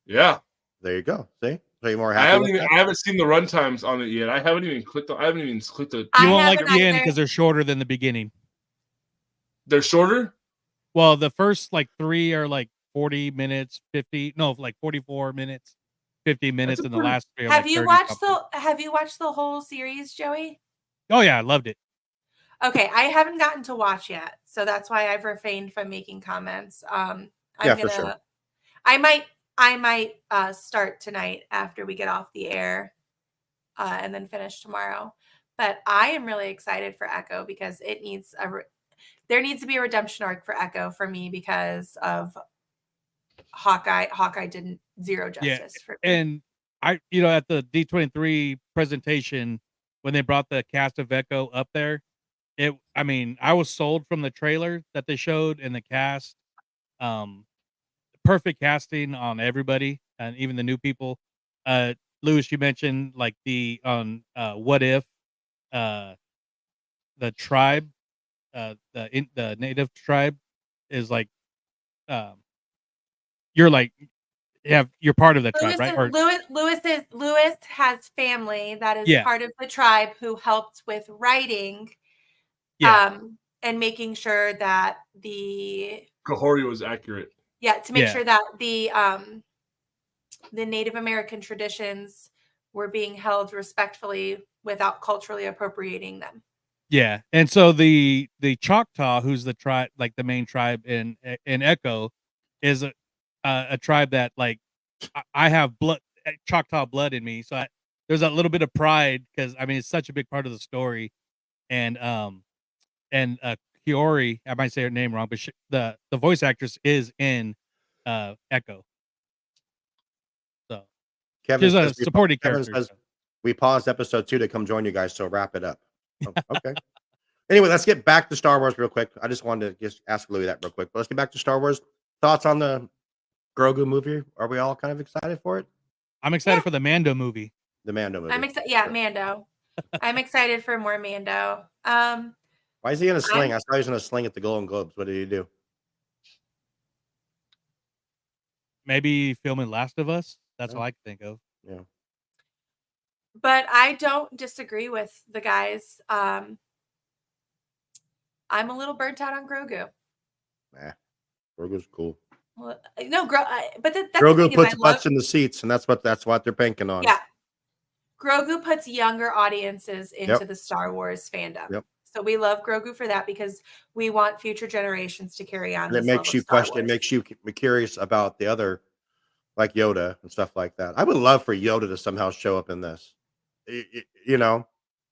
Yeah. There you go. See? So you're more I happy with that? haven't seen the runtimes on it yet. I haven't even clicked the You I won't like haven't the end either. because they're shorter than the beginning. They're shorter? Well, the first like 3 are like 40 minutes, 50. No, like 44 minutes, 50 minutes, and the last 3 are Have like you 30 watched something. Have you watched the whole series, Joey? Oh yeah, I loved it. Okay, I haven't gotten to watch yet, so that's why I've refrained from making comments. I'm Yeah, gonna. for sure. I might start tonight after we get off the air, and then finish tomorrow. But I am really excited for Echo because it needs there needs to be a redemption arc for Echo for me because of Hawkeye. Hawkeye did zero Yeah, justice for me. and at the D23 presentation when they brought the cast of Echo up there, I was sold from the trailer that they showed and the cast. Perfect casting on everybody and even the new people. Lewis, you mentioned like the on What If the tribe, the native tribe is like um you're like you're part of the tribe, right? Or Lewis has family that is yeah, part of the tribe who helped with writing, yeah, and making sure that the Kahori was accurate. to make Yeah. sure that the Native American traditions were being held respectfully without culturally appropriating them. yeah. And so the Choctaw, who's the tribe, like the main tribe in Echo, is a tribe that like I have Choctaw blood in me, so there's a little bit of pride because it's such a big part of the story, and Kiori, I might say her name wrong, but the voice actress is in Echo, so Kevin she's a says supporting Kevin character. says So. we paused episode 2 to come join you guys, so wrap it up. Oh, okay. Anyway, let's get back to Star Wars real quick. I just wanted to just ask Louis that real quick. But let's get back to Star Wars. Thoughts on the Grogu movie? Are we all kind of excited for it? I'm excited for the Mando movie. The Mando movie. I'm excited. Yeah, Mando. I'm excited for more Mando. Why is he in a sling? I saw he was in a sling at the Golden Globes. What did he do? Maybe filming Last of Us. That's all I can think of. Yeah. But I don't disagree with the guys. I'm a little burnt out on Grogu. Nah, Grogu's cool. Well, no, but that's Grogu the thing puts is butts in the seats, and that's what they're banking on. Yeah, Grogu puts younger audiences into Yep. the Star Wars fandom. Yep. So we love Grogu for that because we want future generations to carry on. And it makes you question. It makes you curious about the other, like Yoda and stuff like that. I would love for Yoda to somehow show up in this.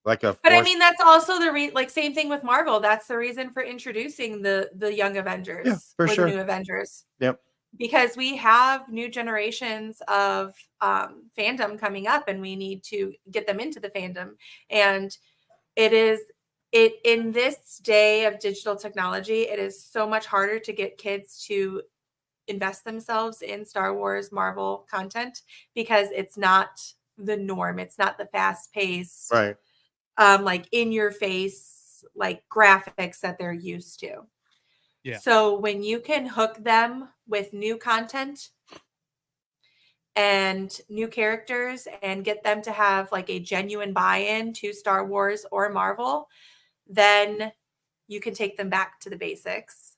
like a. But I mean, that's also the same thing with Marvel. That's the reason for introducing the Young Avengers for or sure. the New Avengers. Yep. Because we have new generations of fandom coming up, and we need to get them into the fandom. And it in this day of digital technology, it is so much harder to get kids to invest themselves in Star Wars, Marvel content, because it's not the norm. It's not the fast paced, right? Like in your face, like graphics that they're used to. Yeah. So when you can hook them with new content and new characters and get them to have like a genuine buy-in to Star Wars or Marvel, then you can take them back to the basics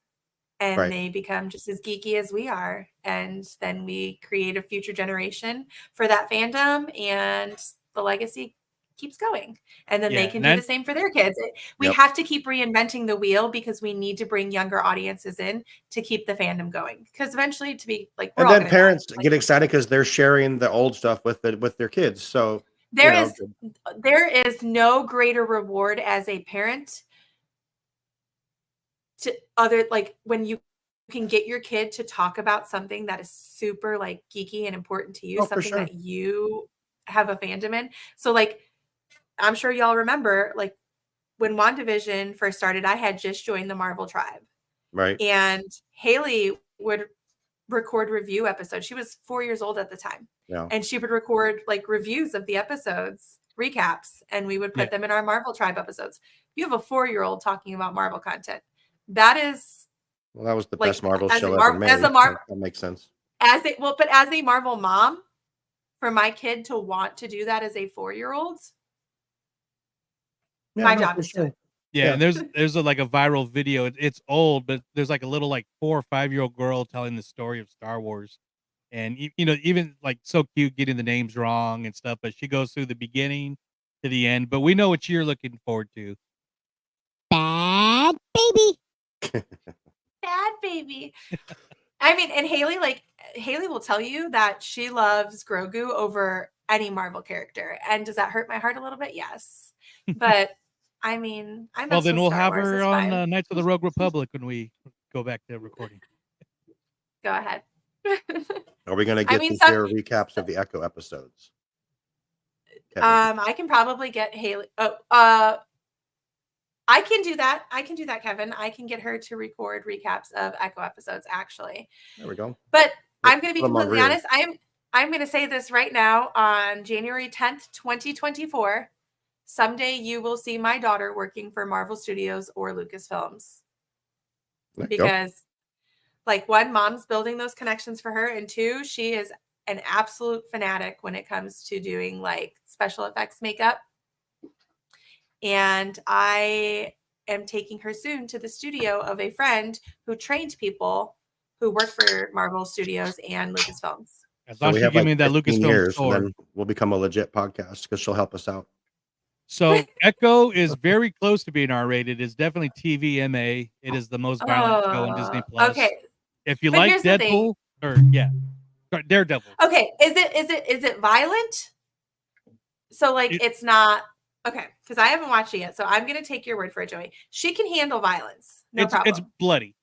and they become just as geeky as we are. And then we create a future generation for that fandom, and the legacy keeps going. And then they can do the same for their kids. We have to keep reinventing the wheel, because we need to bring younger audiences in to keep the fandom going. Because eventually, to be like, and then parents get excited because they're sharing the old stuff with their kids. So there is no greater reward as a parent to when you can get your kid to talk about something that is super like geeky and important to you, something that you have a fandom in. So like, I'm sure y'all remember, like when WandaVision first started, I had just joined the Marvel tribe. Right. And Haley would record review episodes. She was 4 years old at the time. Yeah. And she would record like reviews of the episodes, recaps, and we would put them in our Marvel tribe episodes. You have a 4-year-old talking about Marvel content. That is, well, that was the best Marvel show ever made. That makes sense. But as a Marvel mom, for my kid to want to do that as a 4-year-old, my job is to. Yeah, and there's like a viral video. It's old, but there's like a little like 4 or 5-year-old girl telling the story of Star Wars, and even like so cute, getting the names wrong and stuff. But she goes through the beginning to the end. But we know what you're looking forward to. Bad baby. Bad baby. I mean, and Haley will tell you that she loves Grogu over any Marvel character. And does that hurt my heart a little bit? Yes. But I mean, well, then we'll have her on Knights of the Rogue Republic when we go back to recording. Go ahead. Are we going to get to hear recaps of the Echo episodes? Kevin? I can probably get Haley. I can do that. Kevin. I can get her to record recaps of Echo episodes, actually. There we go. But I'm going to be completely honest. I'm going to say this right now. On January 10th, 2024, someday you will see my daughter working for Marvel Studios or Lucasfilms. Because, like, one, mom's building those connections for her, and two, she is an absolute fanatic when it comes to doing, like, special effects makeup. And I am taking her soon to the studio of a friend who trained people who work for Marvel Studios and Lucasfilms. As long as you give me that Lucasfilm store, then we'll become a legit podcast because she'll help us out. So Echo is very close to being R-rated. It's definitely TVMA. It is the most violent show on Disney Plus. Okay. If you like Deadpool Daredevil. Okay. Is it violent? So like it's not. Okay, because I haven't watched it yet, so I'm going to take your word for it, Joey. She can handle violence. No problem. It's bloody.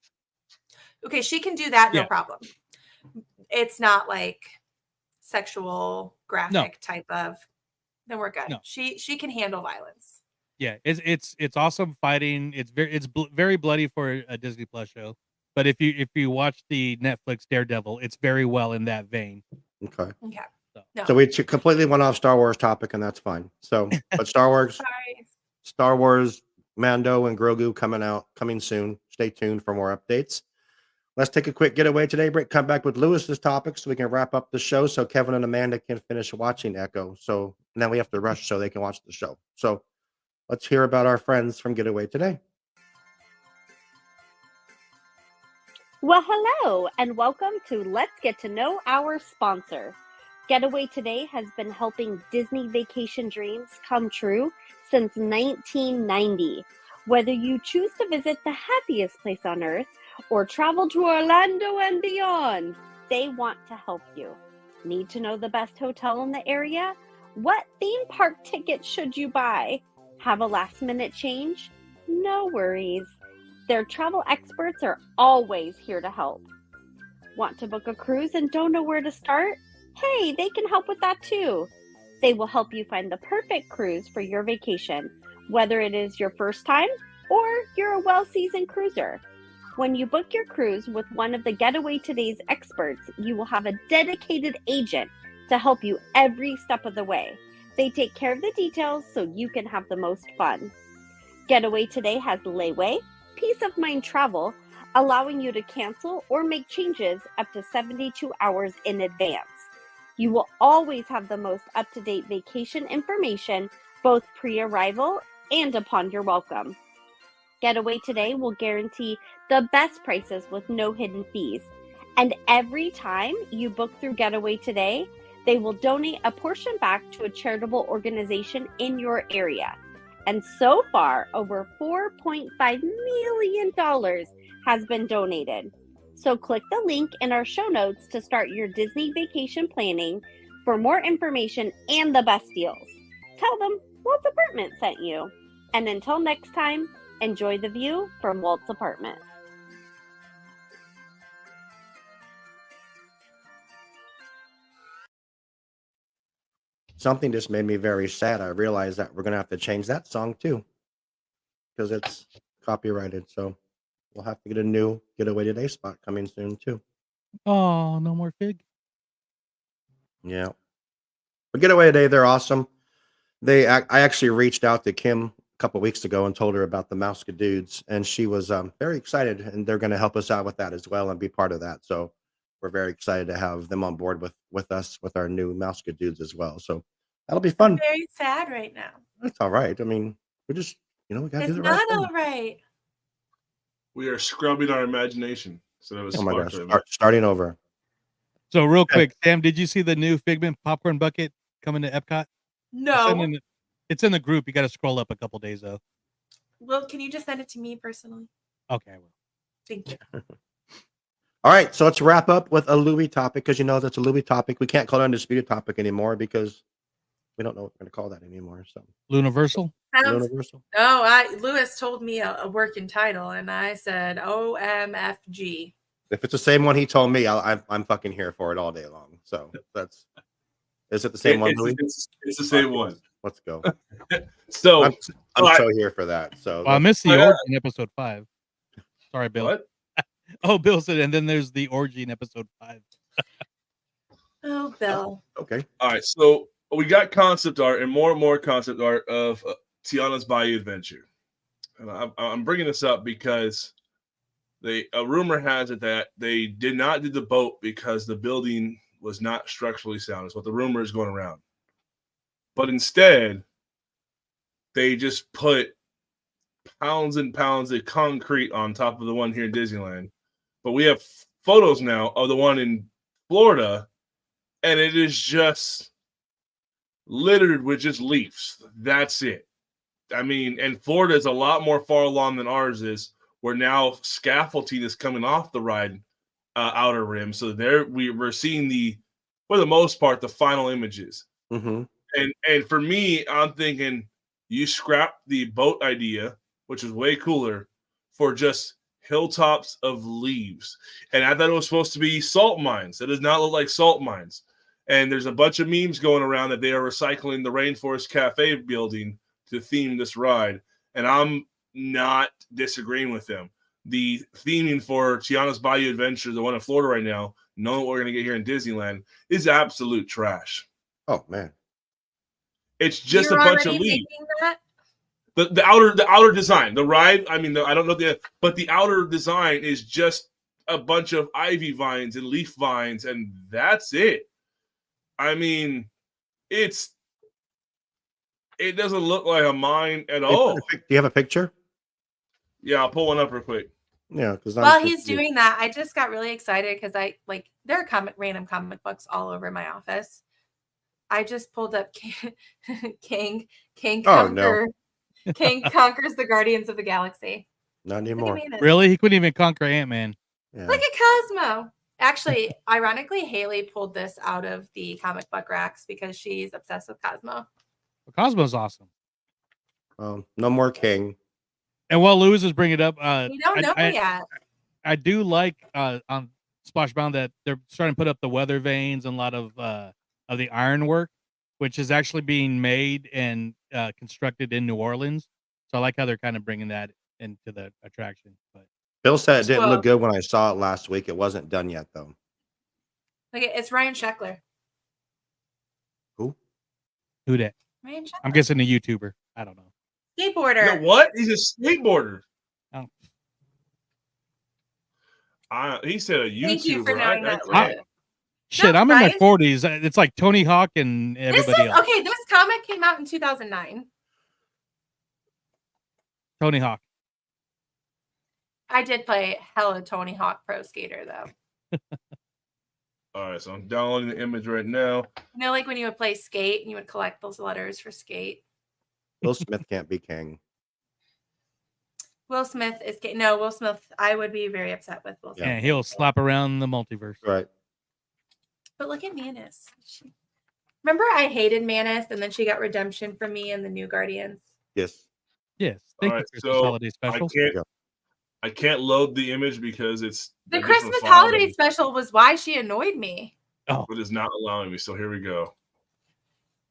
Okay, she can do that. No problem. It's not like sexual graphic type of. Then we're good. No. She can handle violence. Yeah, it's awesome fighting. It's very bloody for a Disney Plus show. But if you watch the Netflix Daredevil, it's very well in that vein. Okay. Okay. So we completely went off Star Wars topic, and that's fine. So, but Star Wars, Mando and Grogu coming soon. Stay tuned for more updates. Let's take a quick getaway today. Come back with Lewis's topic so we can wrap up the show so Kevin and Amanda can finish watching Echo. So now we have to rush so they can watch the show. So let's hear about our friends from Getaway today. Well, hello, and welcome to Let's Get to Know Our Sponsor. Getaway Today has been helping Disney vacation dreams come true since 1990. Whether you choose to visit the happiest place on earth or travel to Orlando and beyond, they want to help you. Need to know the best hotel in the area? What theme park tickets should you buy? Have a last minute change? No worries. Their travel experts are always here to help. Want to book a cruise and don't know where to start? Hey, they can help with that too. They will help you find the perfect cruise for your vacation, whether it is your first time or you're a well-seasoned cruiser. When you book your cruise with one of the Getaway Today's experts, you will have a dedicated agent to help you every step of the way. They take care of the details so you can have the most fun. Getaway Today has layaway, peace of mind travel, allowing you to cancel or make changes up to 72 hours in advance. You will always have the most up-to-date vacation information, both pre-arrival and upon your welcome. Getaway Today will guarantee the best prices with no hidden fees. And every time you book through Getaway Today, they will donate a portion back to a charitable organization in your area. And so far, over $4.5 million has been donated. So click the link in our show notes to start your Disney vacation planning for more information and the best deals. Tell them Walt's Apartment sent you. And until next time, enjoy the view from Walt's apartment. Something just made me very sad. I realized that we're gonna have to change that song too because it's copyrighted. So we'll have to get a new Getaway Today spot coming soon too. Oh, no more fig. Yeah, but Getaway Today, they're awesome. I actually reached out to Kim a couple weeks ago and told her about the Mouse Dudes, and she was very excited. And they're going to help us out with that as well and be part of that. So we're very excited to have them on board with us with our new Mouse Dudes as well. So that'll be fun. Very sad right now. That's all right. I mean, we just we got to It's do the right not thing. all right. We are scrubbing our imagination. So that was Oh my smart. gosh! Starting over. So real quick, Sam, did you see the new Figment popcorn bucket coming to Epcot? No. It's in the group. You got to scroll up a couple days though. Well, can you just send it to me personally? Okay, I will. Thank you. All right, so let's wrap up with a Louis topic because that's a Louis topic. We can't call it undisputed topic anymore because we don't know what we're going to call that anymore. So Luniversal. Universal. Oh, Lewis told me a working title, and I said OMFG. If it's the same one he told me, I'm fucking here for it all day long. So is it the same one, Louis? It's the same one. Let's go. So I'm so here for that. So I missed the orgy in episode 5. Sorry, Bill. What? Oh, Bill said, and then there's the orgy in episode 5. Oh, Bill. Okay. All right. So we got concept art and more concept art of Tiana's Bayou Adventure. And I'm bringing this up because a rumor has it that they did not do the boat because the building was not structurally sound. Is what the rumor is going around. But instead, they just put pounds and pounds of concrete on top of the one here in Disneyland. But we have photos now of the one in Florida, and it is just littered with just leaves. That's it. I mean, and Florida is a lot more far along than ours is, where now scaffolding is coming off the ride outer rim. So there we're seeing for the most part, the final images. Mm-hmm. And for me, I'm thinking you scrap the boat idea, which is way cooler, for just hilltops of leaves. And I thought it was supposed to be salt mines. It does not look like salt mines. And there's a bunch of memes going around that they are recycling the Rainforest Cafe building to theme this ride. And I'm not disagreeing with them. The theming for Tiana's Bayou Adventure, the one in Florida right now, knowing what we're going to get here in Disneyland, is absolute trash. Oh, man. It's just a bunch of leaves. The outer design, the ride. I mean, I don't know but the outer design is just a bunch of ivy vines and leaf vines, and that's it. I mean, it doesn't look like a mine at all. Do you have a picture? Yeah, I'll pull one up real quick. Yeah, because while he's doing that, I just got really excited because there are random comic books all over my office. I just pulled up King Conquer. King conquers the Guardians of the Galaxy. Not anymore. Really? He couldn't even conquer Ant-Man. Yeah. Look at Cosmo. Actually, ironically, Haley pulled this out of the comic book racks because she's obsessed with Cosmo. Well, Cosmo's awesome. No more king. And while Lewis is bringing it up, We don't know yet. I do like on Splashbound that they're starting to put up the weather vanes and a lot of the ironwork, which is actually being made and constructed in New Orleans. So I like how they're kind of bringing that into the attraction. But Bill said it didn't Well- look good when I saw it last week. It wasn't done yet, though. Okay, it's Ryan Sheckler. who that? Ryan Sheckler. I'm guessing a YouTuber. I don't know. Skateboarder. You know what? He's a skateboarder. Oh. He said a YouTuber. Thank you for knowing that. I- Lou. Shit, No, I'm in my Ryan- 40s. It's like Tony Hawk and This everybody is else. okay. This comic came out in 2009. Tony Hawk. I did play hella Tony Hawk Pro Skater though. All right, so I'm downloading the image right now. You know, like when you would play Skate and you would collect those letters for Skate. Will Smith can't be king. Will Smith is no Will Smith. I would be very upset with Will Smith. Yeah, he'll slap around the multiverse. Right. But look at Manus. Remember, I hated Manus, and then she got redemption from me in the New Guardians. Yes. Yes. All Thank you, right, Christmas so holiday special. I can't load the image because it's The a different Christmas file holiday and special was why she annoyed me. it is not allowing me. So here we go.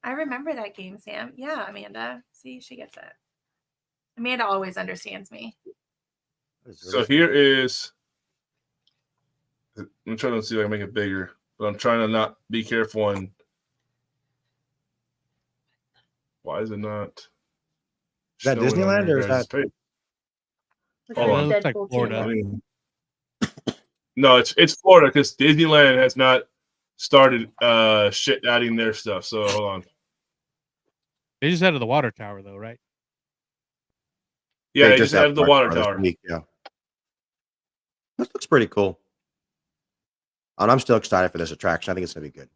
I remember that game, Sam. Yeah, Amanda. See, she gets it. Amanda always understands me. So here is. I'm trying to see if I can make it bigger, but I'm trying to not be careful and. Why is it not? Is that showing on Disneyland your or is guys' that- page? Look Hold at on. It looks like Deadpool Florida. I mean, no, it's Florida because Disneyland has not started shit adding their stuff. So hold on. They just added the water tower, though, right? Yeah, they just just added the have water Park this tower. week, yeah. This looks pretty cool. And I'm still excited for this attraction. I think it's going to be good.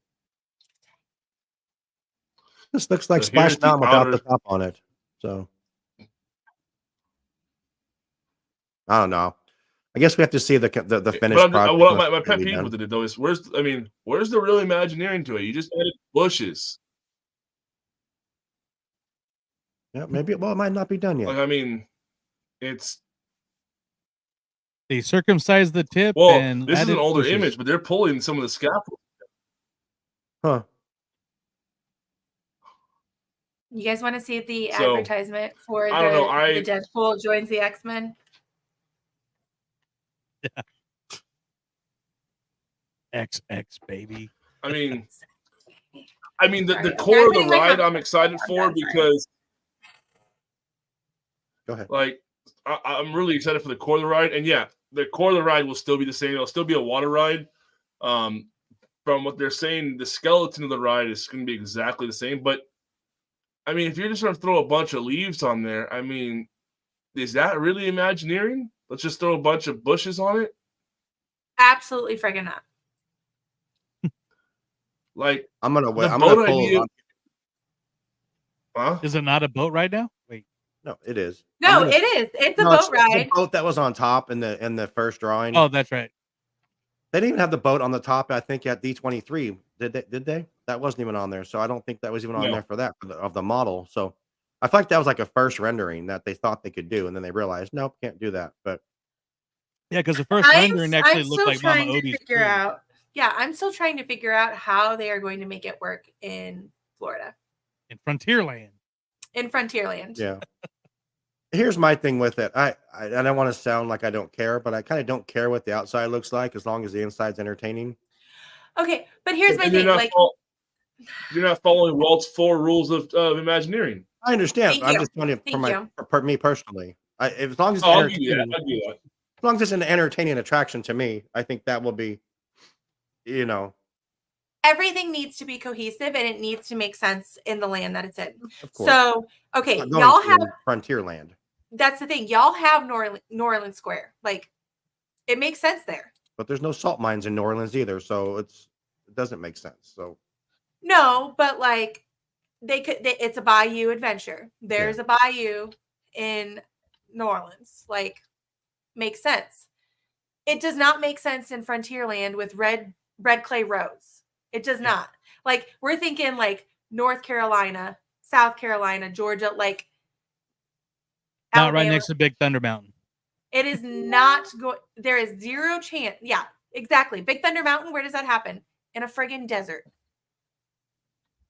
This looks like So here's Splash the Mountain without outer- the top on it. So I don't know. I guess we have to see the finished But product. what once my it's pet really peeve done. with it though is where's the real Imagineering to it? You just added bushes. Yeah, maybe. Well, it might not be done yet. Like I mean, it's They circumcised the tip well, and this is added an older bushes. image, but they're pulling some of the scaffold. Huh? You guys want to see the So, advertisement for I don't know, the Deadpool joins the X-Men? XX baby. I mean, Sorry, the I'm core of the getting my ride phone. I'm excited I'm for done, sorry. because Go ahead. like I'm really excited for the core of the ride, and yeah, the core of the ride will still be the same. It'll still be a water ride. From what they're saying, the skeleton of the ride is going to be exactly the same. But I mean, if you're just going to throw a bunch of leaves on there, I mean, is that really Imagineering? Let's just throw a bunch of bushes on it. Absolutely friggin' not. Like, I'm gonna wait. the I'm gonna boat pull. idea- huh? Is it not a boat right now? Wait. No, it is. No, I'm gonna- it is. It's a No, boat it's the ride. boat that was on top in the first drawing. Oh, that's right. They didn't even have the boat on the top. I think at D23, did they? That wasn't even on there. So I don't think that was even on No. there for that of the model. So I feel like that was like a first rendering that they thought they could do, and then they realized nope, can't do that. But Yeah, because the first rendering actually looked like Mama trying to Odie's figure tree out. Yeah, I'm still trying to figure out how they are going to make it work in Florida, in Frontierland. in Frontierland. yeah. Here's my thing with it. I don't want to sound like I don't care, but I kind of don't care what the outside looks like as long as the inside's entertaining. Okay, but here's my And thing. Like, you're not following Walt's 4 rules of Imagineering. I understand. Thank I'm you. just telling you Thank for me personally. As long as it's Oh, I'll give you entertaining, that. I'll do that. as long as it's an entertaining attraction to me, I think that will be, everything needs to be cohesive and it needs to make sense in the land that it's in. of course. So, okay, Not going y'all to have Frontierland. that's the thing. Y'all have New Orleans Square. Like, it makes sense there. But there's no salt mines in New Orleans either, so it doesn't make sense. So No, but like it's a bayou adventure. There's a bayou in New Orleans. Like, makes sense. It does not make sense in Frontierland with red clay roads. It does not. Like, we're thinking like North Carolina, South Carolina, Georgia. Like, Not right Alabama. next to Big Thunder Mountain. It is not going. There is zero chance. Yeah, exactly. Big Thunder Mountain. Where does that happen? In a friggin' desert.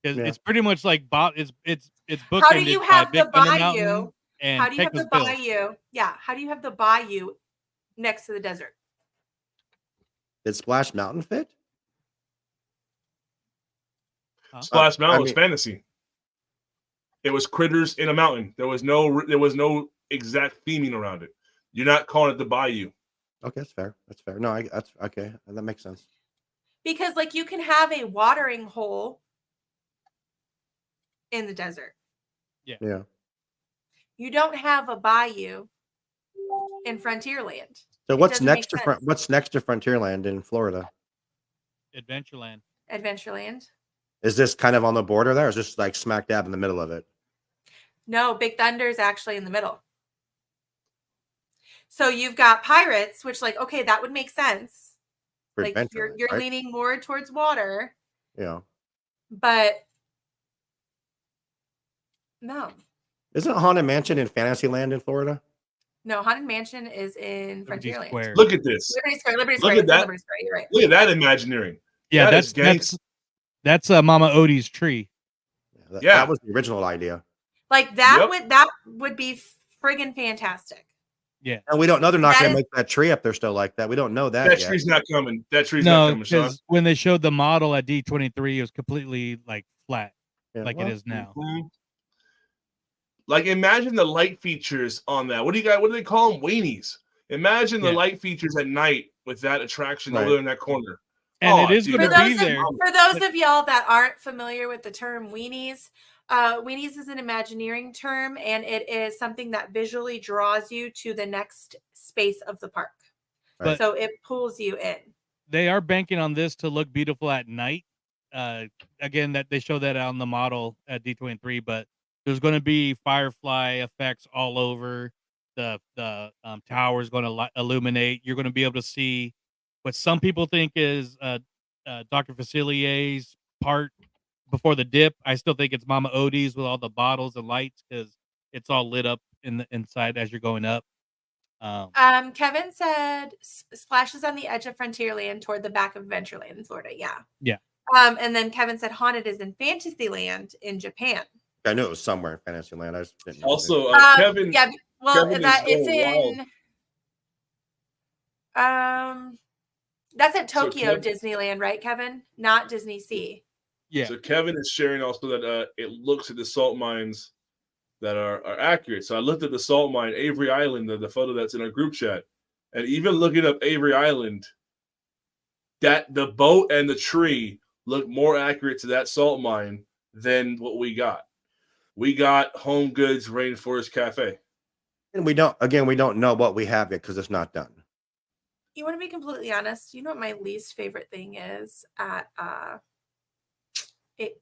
Because Yeah. it's pretty much like it's How do you bookended by have Big the Thunder bayou? Mountain and How do you have the Pecos Bill. bayou? Yeah. How do you have the bayou next to the desert? Did Splash Mountain fit? Splash Mountain I was mean- fantasy. It was critters in a mountain. There was no exact theming around it. You're not calling it the bayou. Okay, that's fair. That's fair. No, that's okay. That makes sense. Because like you can have a watering hole in the desert. Yeah. You don't have a bayou in Frontierland. So It what's doesn't next make to sense. what's next to Frontierland in Florida? Adventureland. Adventureland. Is this kind of on the border there? Or is this like smack dab in the middle of it? No, Big Thunder is actually in the middle. So you've got Pirates, which like, okay, that would make sense. For Like you're Adventureland, right? leaning more towards water, Yeah. but no. Isn't Haunted Mansion in Fantasyland in Florida? No, Haunted Mansion is in Liberty Frontierland. Square. Look at this. Liberty Square, Liberty Look Square. at It's in that. Liberty Square. You're right. Look at that Imagineering. Yeah, That is that's Mama Odie's tree. Yeah. That was the original idea. Like that Yep. would be friggin' fantastic. Yeah. And we don't know they're not That going to is- make that tree up there still like that. We don't know that That yet. tree's not coming. That tree's not No, coming, Sean. because when they showed the model at D23, it was completely like flat, Yeah, like well, it is now. Mhm. Like imagine the light features on that. What do they call them? Weenies. Imagine the Yeah. light features at night with that attraction Right. over there in that corner. And Oh, it is dude. going For to be those, of, there. for those of y'all that aren't familiar with the term weenies, weenies is an Imagineering term, and it is something that visually draws you to the next space of the park. Right. So it pulls you in. They are banking on this to look beautiful at night. Again, that they show that on the model at D23, but there's going to be firefly effects all over the tower is going to illuminate. You're going to be able to see what some people think is Dr. Facilier's part before the dip. I still think it's Mama Odie's with all the bottles and lights because it's all lit up in the inside as you're going up. Kevin said splashes on the edge of Frontierland toward the back of Adventureland in Florida. Yeah. Yeah. And then Kevin said Haunted is in Fantasyland in Japan. I knew it was somewhere in Fantasyland. I just didn't know. Also, Kevin. Yeah. Well, Kevin that is it's going in. That's at So Tokyo Kev- Disneyland, right, Kevin? Not Disney Sea. Yeah. So Kevin is sharing also that it looks at the salt mines that are accurate. So I looked at the salt mine, Avery Island, the photo that's in our group chat, and even looking up Avery Island, that the boat and the tree look more accurate to that salt mine than what we got. We got Home Goods Rainforest Cafe. And we don't know what we have yet because it's not done. You want to be completely honest? You know what my least favorite thing is at it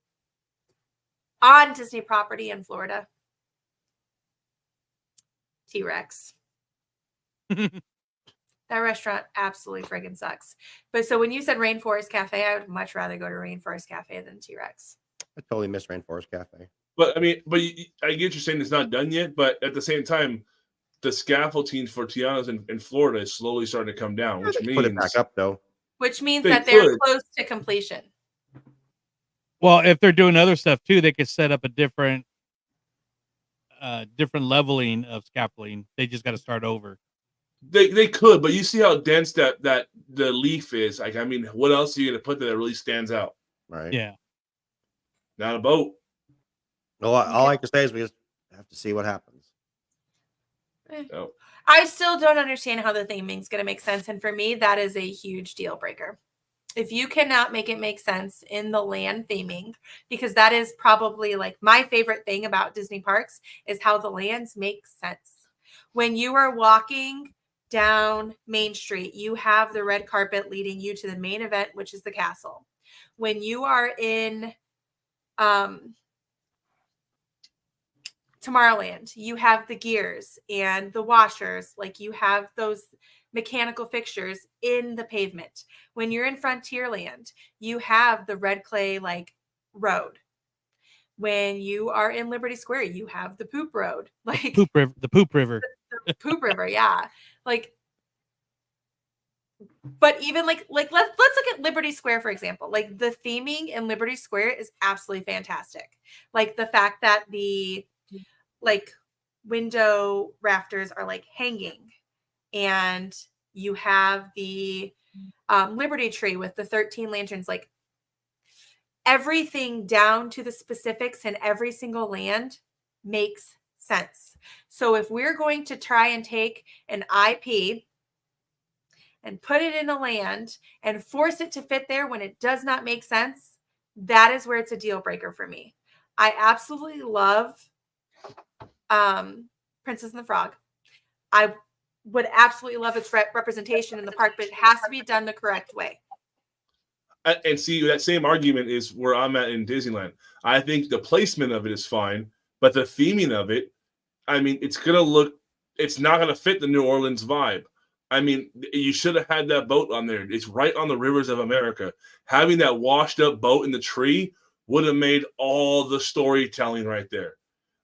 on Disney property in Florida? T-Rex. That restaurant absolutely friggin' sucks. But so when you said Rainforest Cafe, I would much rather go to Rainforest Cafe than T-Rex. I totally miss Rainforest Cafe. But I mean, I get you saying it's not done yet, but at the same time, the scaffolding for Tiana's in Florida is slowly starting to come down, which means Put it back up though. Which means They that they're could. close to completion. Well, if they're doing other stuff too, they could set up a different leveling of scaffolding. They just got to start over. They could, but you see how dense that the leaf is. Like, I mean, what else are you gonna put that really stands out? Right. Yeah. Not a boat. Well, all I can say is we just have to see what happens. No. I still don't understand how the theming is going to make sense. And for me, that is a huge deal breaker. If you cannot make it make sense in the land theming, because that is probably like my favorite thing about Disney parks is how the lands make sense. When you are walking down Main Street, you have the red carpet leading you to the main event, which is the castle. When you are in Tomorrowland, you have the gears and the washers, like you have those mechanical fixtures in the pavement. When you're in Frontierland, you have the red clay like road. When you are in Liberty Square, you have the poop road, like The poop river. the poop river. Yeah. Like, but even like let's look at Liberty Square, for example. Like the theming in Liberty Square is absolutely fantastic. Like the fact that the like window rafters are like hanging, and you have the Liberty tree with the 13 lanterns, like everything down to the specifics in every single land makes sense. So if we're going to try and take an IP and put it in a land and force it to fit there when it does not make sense, that is where it's a deal breaker for me. I absolutely love Princess and the Frog. I would absolutely love its representation in the park, but it has to be done the correct way. And see, that same argument is where I'm at in Disneyland. I think the placement of it is fine, but the theming of it, I mean, it's not going to fit the New Orleans vibe. I mean, you should have had that boat on there. It's right on the rivers of America. Having that washed up boat in the tree would have made all the storytelling right there.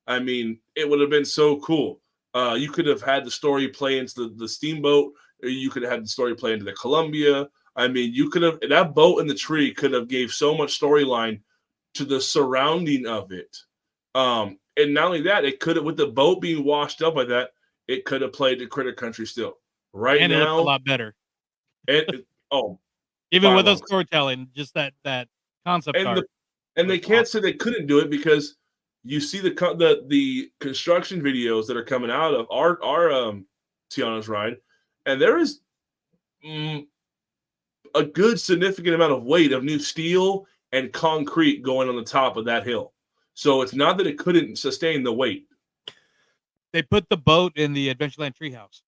I mean, it would have been so cool. You could have had the story play into the steamboat, or you could have had the story play into the Columbia. I mean, you could have, that boat in the tree could have gave so much storyline to the surrounding of it. And not only that, it could have, with the boat being washed up like that, it could have played the Critter Country still. Right and now, it looked a lot better. Even with the storytelling, just that concept art. And they can't say they couldn't do it, because you see the construction videos that are coming out of our Tiana's ride, and there is a good significant amount of weight of new steel and concrete going on the top of that hill. So it's not that it couldn't sustain the weight. They put the boat in the Adventureland treehouse.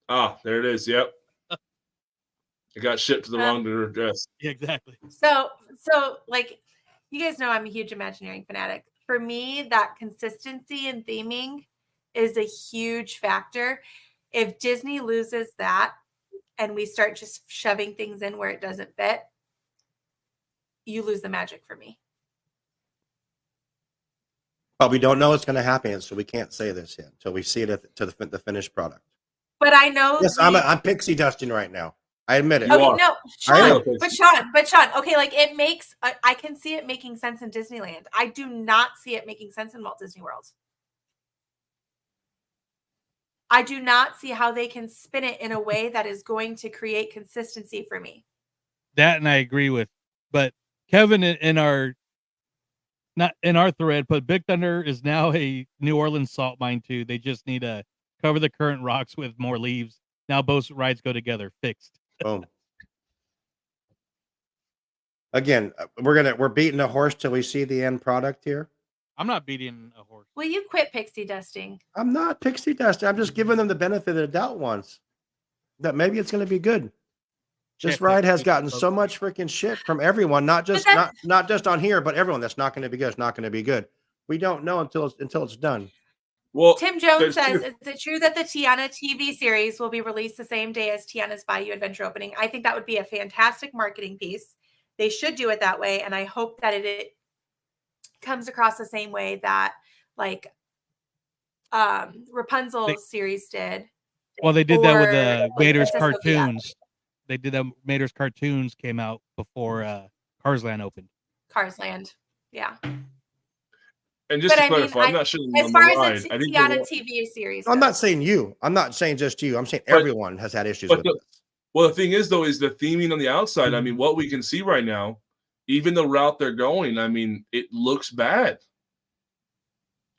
Ah, there it is. Yep. It got shipped to the wrong address. Yeah, exactly. So like, you guys know I'm a huge Imagineering fanatic. For me, that consistency in theming is a huge factor. If Disney loses that and we start just shoving things in where it doesn't fit, you lose the magic for me. But we don't know what's going to happen, so we can't say this yet until we see it to the finished product. But I know. Yes, I'm pixie dusting right now. I admit it. Okay, no, Sean. Okay, like it makes. I can see it making sense in Disneyland. I do not see it making sense in Walt Disney World. I do not see how they can spin it in a way that is going to create consistency for me. That, and I agree with, but Kevin in our thread put Big Thunder is now a New Orleans salt mine too. They just need to cover the current rocks with more leaves. Now both rides go together. Fixed. Boom. Again, we're beating a horse till we see the end product here. I'm not beating a horse. Will you quit pixie dusting? I'm not pixie dusting. I'm just giving them the benefit of the doubt once that maybe it's going to be good. This ride has gotten so much freaking shit from everyone, not just on here, but everyone. That's not going to be good. It's not going to be good. We don't know until it's done. Well, Tim Jones says, is it true that the Tiana TV series will be released the same day as Tiana's Bayou Adventure opening? I think that would be a fantastic marketing piece. They should do it that way, and I hope that it comes across the same way that like Rapunzel's series did. Well, they did that with the Mater's cartoons. They did that. Mater's cartoons came out before Cars Land opened. Cars Land, yeah. And just to clarify, I'm not sure. As far as the Tiana TV series, I'm not saying you. I'm not saying just you. I'm saying everyone has had issues with this. Well, the thing is, though, is the theming on the outside. I mean, what we can see right now, even the route they're going, I mean, it looks bad.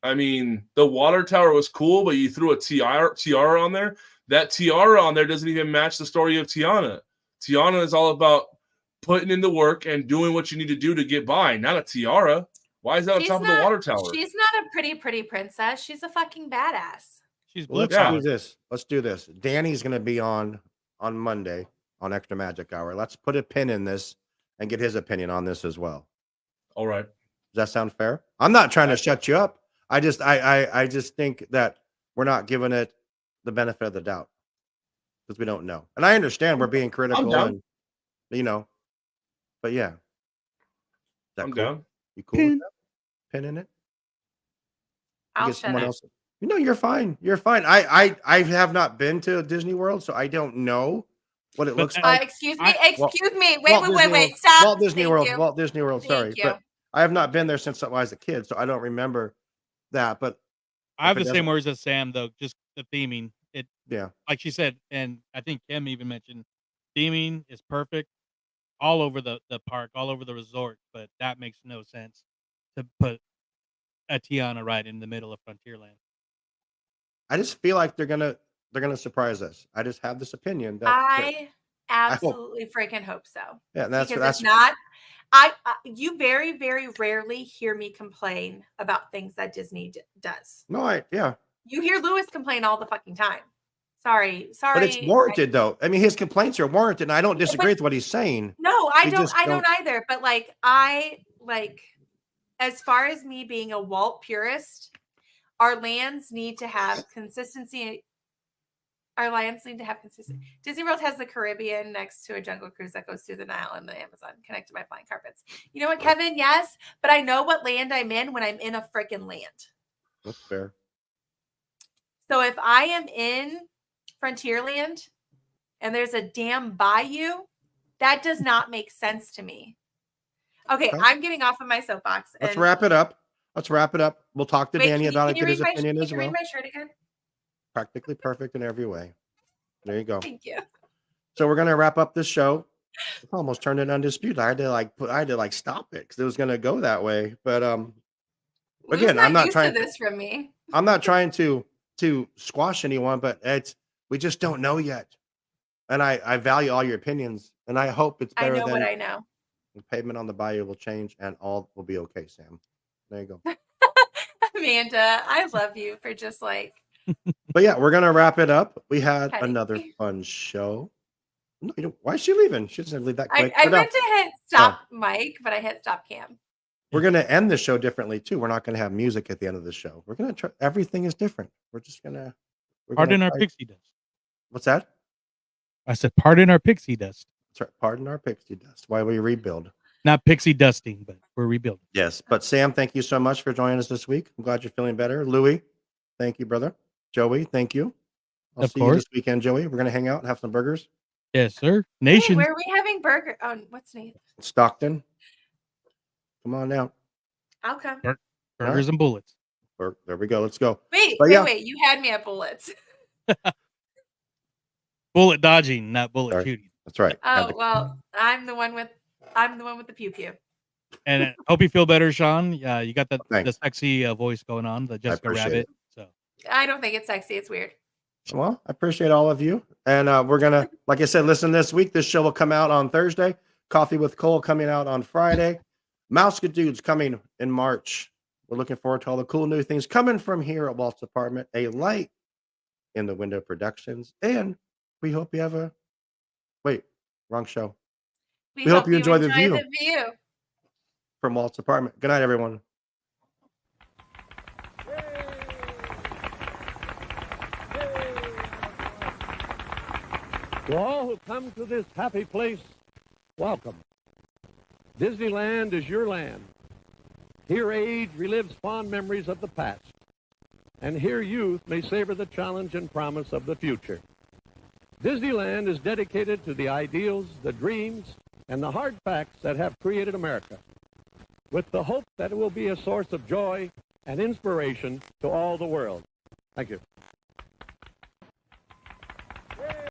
I mean, the water tower was cool, but you threw a tiara on there. That tiara on there doesn't even match the story of Tiana. Tiana is all about putting in the work and doing what you need to do to get by, not a tiara. Why is that on top of the water tower? She's not a pretty princess. She's a fucking badass. She's Let's do this. Let's do this. Danny's going to be on Monday on Extra Magic Hour. Let's put a pin in this and get his opinion on this as well. All right. Does that sound fair? I'm not trying to shut you up. I just think that we're not giving it the benefit of the doubt because we don't know. And I understand we're being critical and but yeah. I'm down. You cool with that? pin in it? I'll Get shut someone up. else. You're fine. You're fine. I have not been to Disney World, so I don't know what it But looks that- like. Excuse me. I- Excuse me. Wait, Walt wait, Disney wait, World. wait. Stop. Walt Disney Thank World. you. Walt Disney World. Sorry, Thank you. but I have not been there since I was a kid, so I don't remember that. But I have if it the same doesn't- words as Sam though. Just the theming. It yeah, like she said, and I think Kim even mentioned, theming is perfect all over the park, all over the resort. But that makes no sense to put a Tiana right in the middle of Frontierland. I just feel like they're gonna surprise us. I just have this opinion that I I hope. absolutely freaking hope so. Yeah, and that's Because if that's not, you very, very rarely hear me complain about things that Disney does. no, yeah. You hear Lewis complain all the fucking time. Sorry. But it's warranted, though. I mean, his complaints are warranted, and I don't disagree with what he's saying. No, I We don't. just I don't either. But as far as me being a Walt purist, our lands need to have consistency. Our lands need to have consistency. Disney World has the Caribbean next to a Jungle Cruise that goes through the Nile and the Amazon, connect to my flying carpets. You know what, Kevin? Yes, but I know what land I'm in when I'm in a freaking land. That's fair. So if I am in Frontierland and there's a damn bayou, that does not make sense to me. Okay, I'm getting off of my soapbox. Let's wrap it up. We'll talk to Danny about it, get his opinion as Can you well. read my shirt again? Practically perfect in every way. There you go. Thank you. So we're gonna wrap up this show. It almost turned into undisputed. I had to stop it because it was gonna go that way. But again, I'm not used trying to this from me. I'm not trying to squash anyone, but we just don't know yet. And I value all your opinions, and I hope it's better I know than what I know. the pavement on the bayou will change and all will be okay, Sam. There you go. Amanda, I love you for just like. But yeah, we're gonna wrap it up. We had Petty. another fun show. No, why is she leaving? She doesn't leave that quick. I meant to hit stop mic, but I hit stop cam. We're gonna end the show differently too. We're not gonna have music at the end of the show. We're gonna try. Everything is different. We're just gonna. Pardon our pixie dust. What's that? I said, pardon our pixie dust. That's right. Pardon our pixie dust. Why we rebuild. Not pixie dusting, but we're rebuilding. Yes, but Sam, thank you so much for joining us this week. I'm glad you're feeling better. Louis, thank you, brother. Joey, thank you. I'll see you this weekend, Joey. We're gonna hang out and have some burgers. Yes, sir. Nation. Where are we having burger? Oh, what's name? Stockton. Come on now. I'll come. Burgers and bullets. There we go. Let's go. Wait. You had me at bullets. Bullet dodging, not bullet shooting. That's right. Oh well, I'm the one with the pew pew. And I hope you feel better, Sean. You got the sexy voice going on, the Jessica Rabbit. So I don't think it's sexy. It's weird. Well, I appreciate all of you. And we're going to, like I said, listen this week. This show will come out on Thursday. Coffee with Cole coming out on Friday. Mouse Dudes coming in March. We're looking forward to all the cool new things coming from here at Walt's apartment. A Light in the Window Productions. And we hope you have a... Wait, wrong show. We hope you enjoy the view from Walt's apartment. Good night, everyone. To all who come to this happy place, welcome. Disneyland is your land. Here age relives fond memories of the past. And here youth may savor the challenge and promise of the future. Disneyland is dedicated to the ideals, the dreams, and the hard facts that have created America, with the hope that it will be a source of joy and inspiration to all the world. Thank you.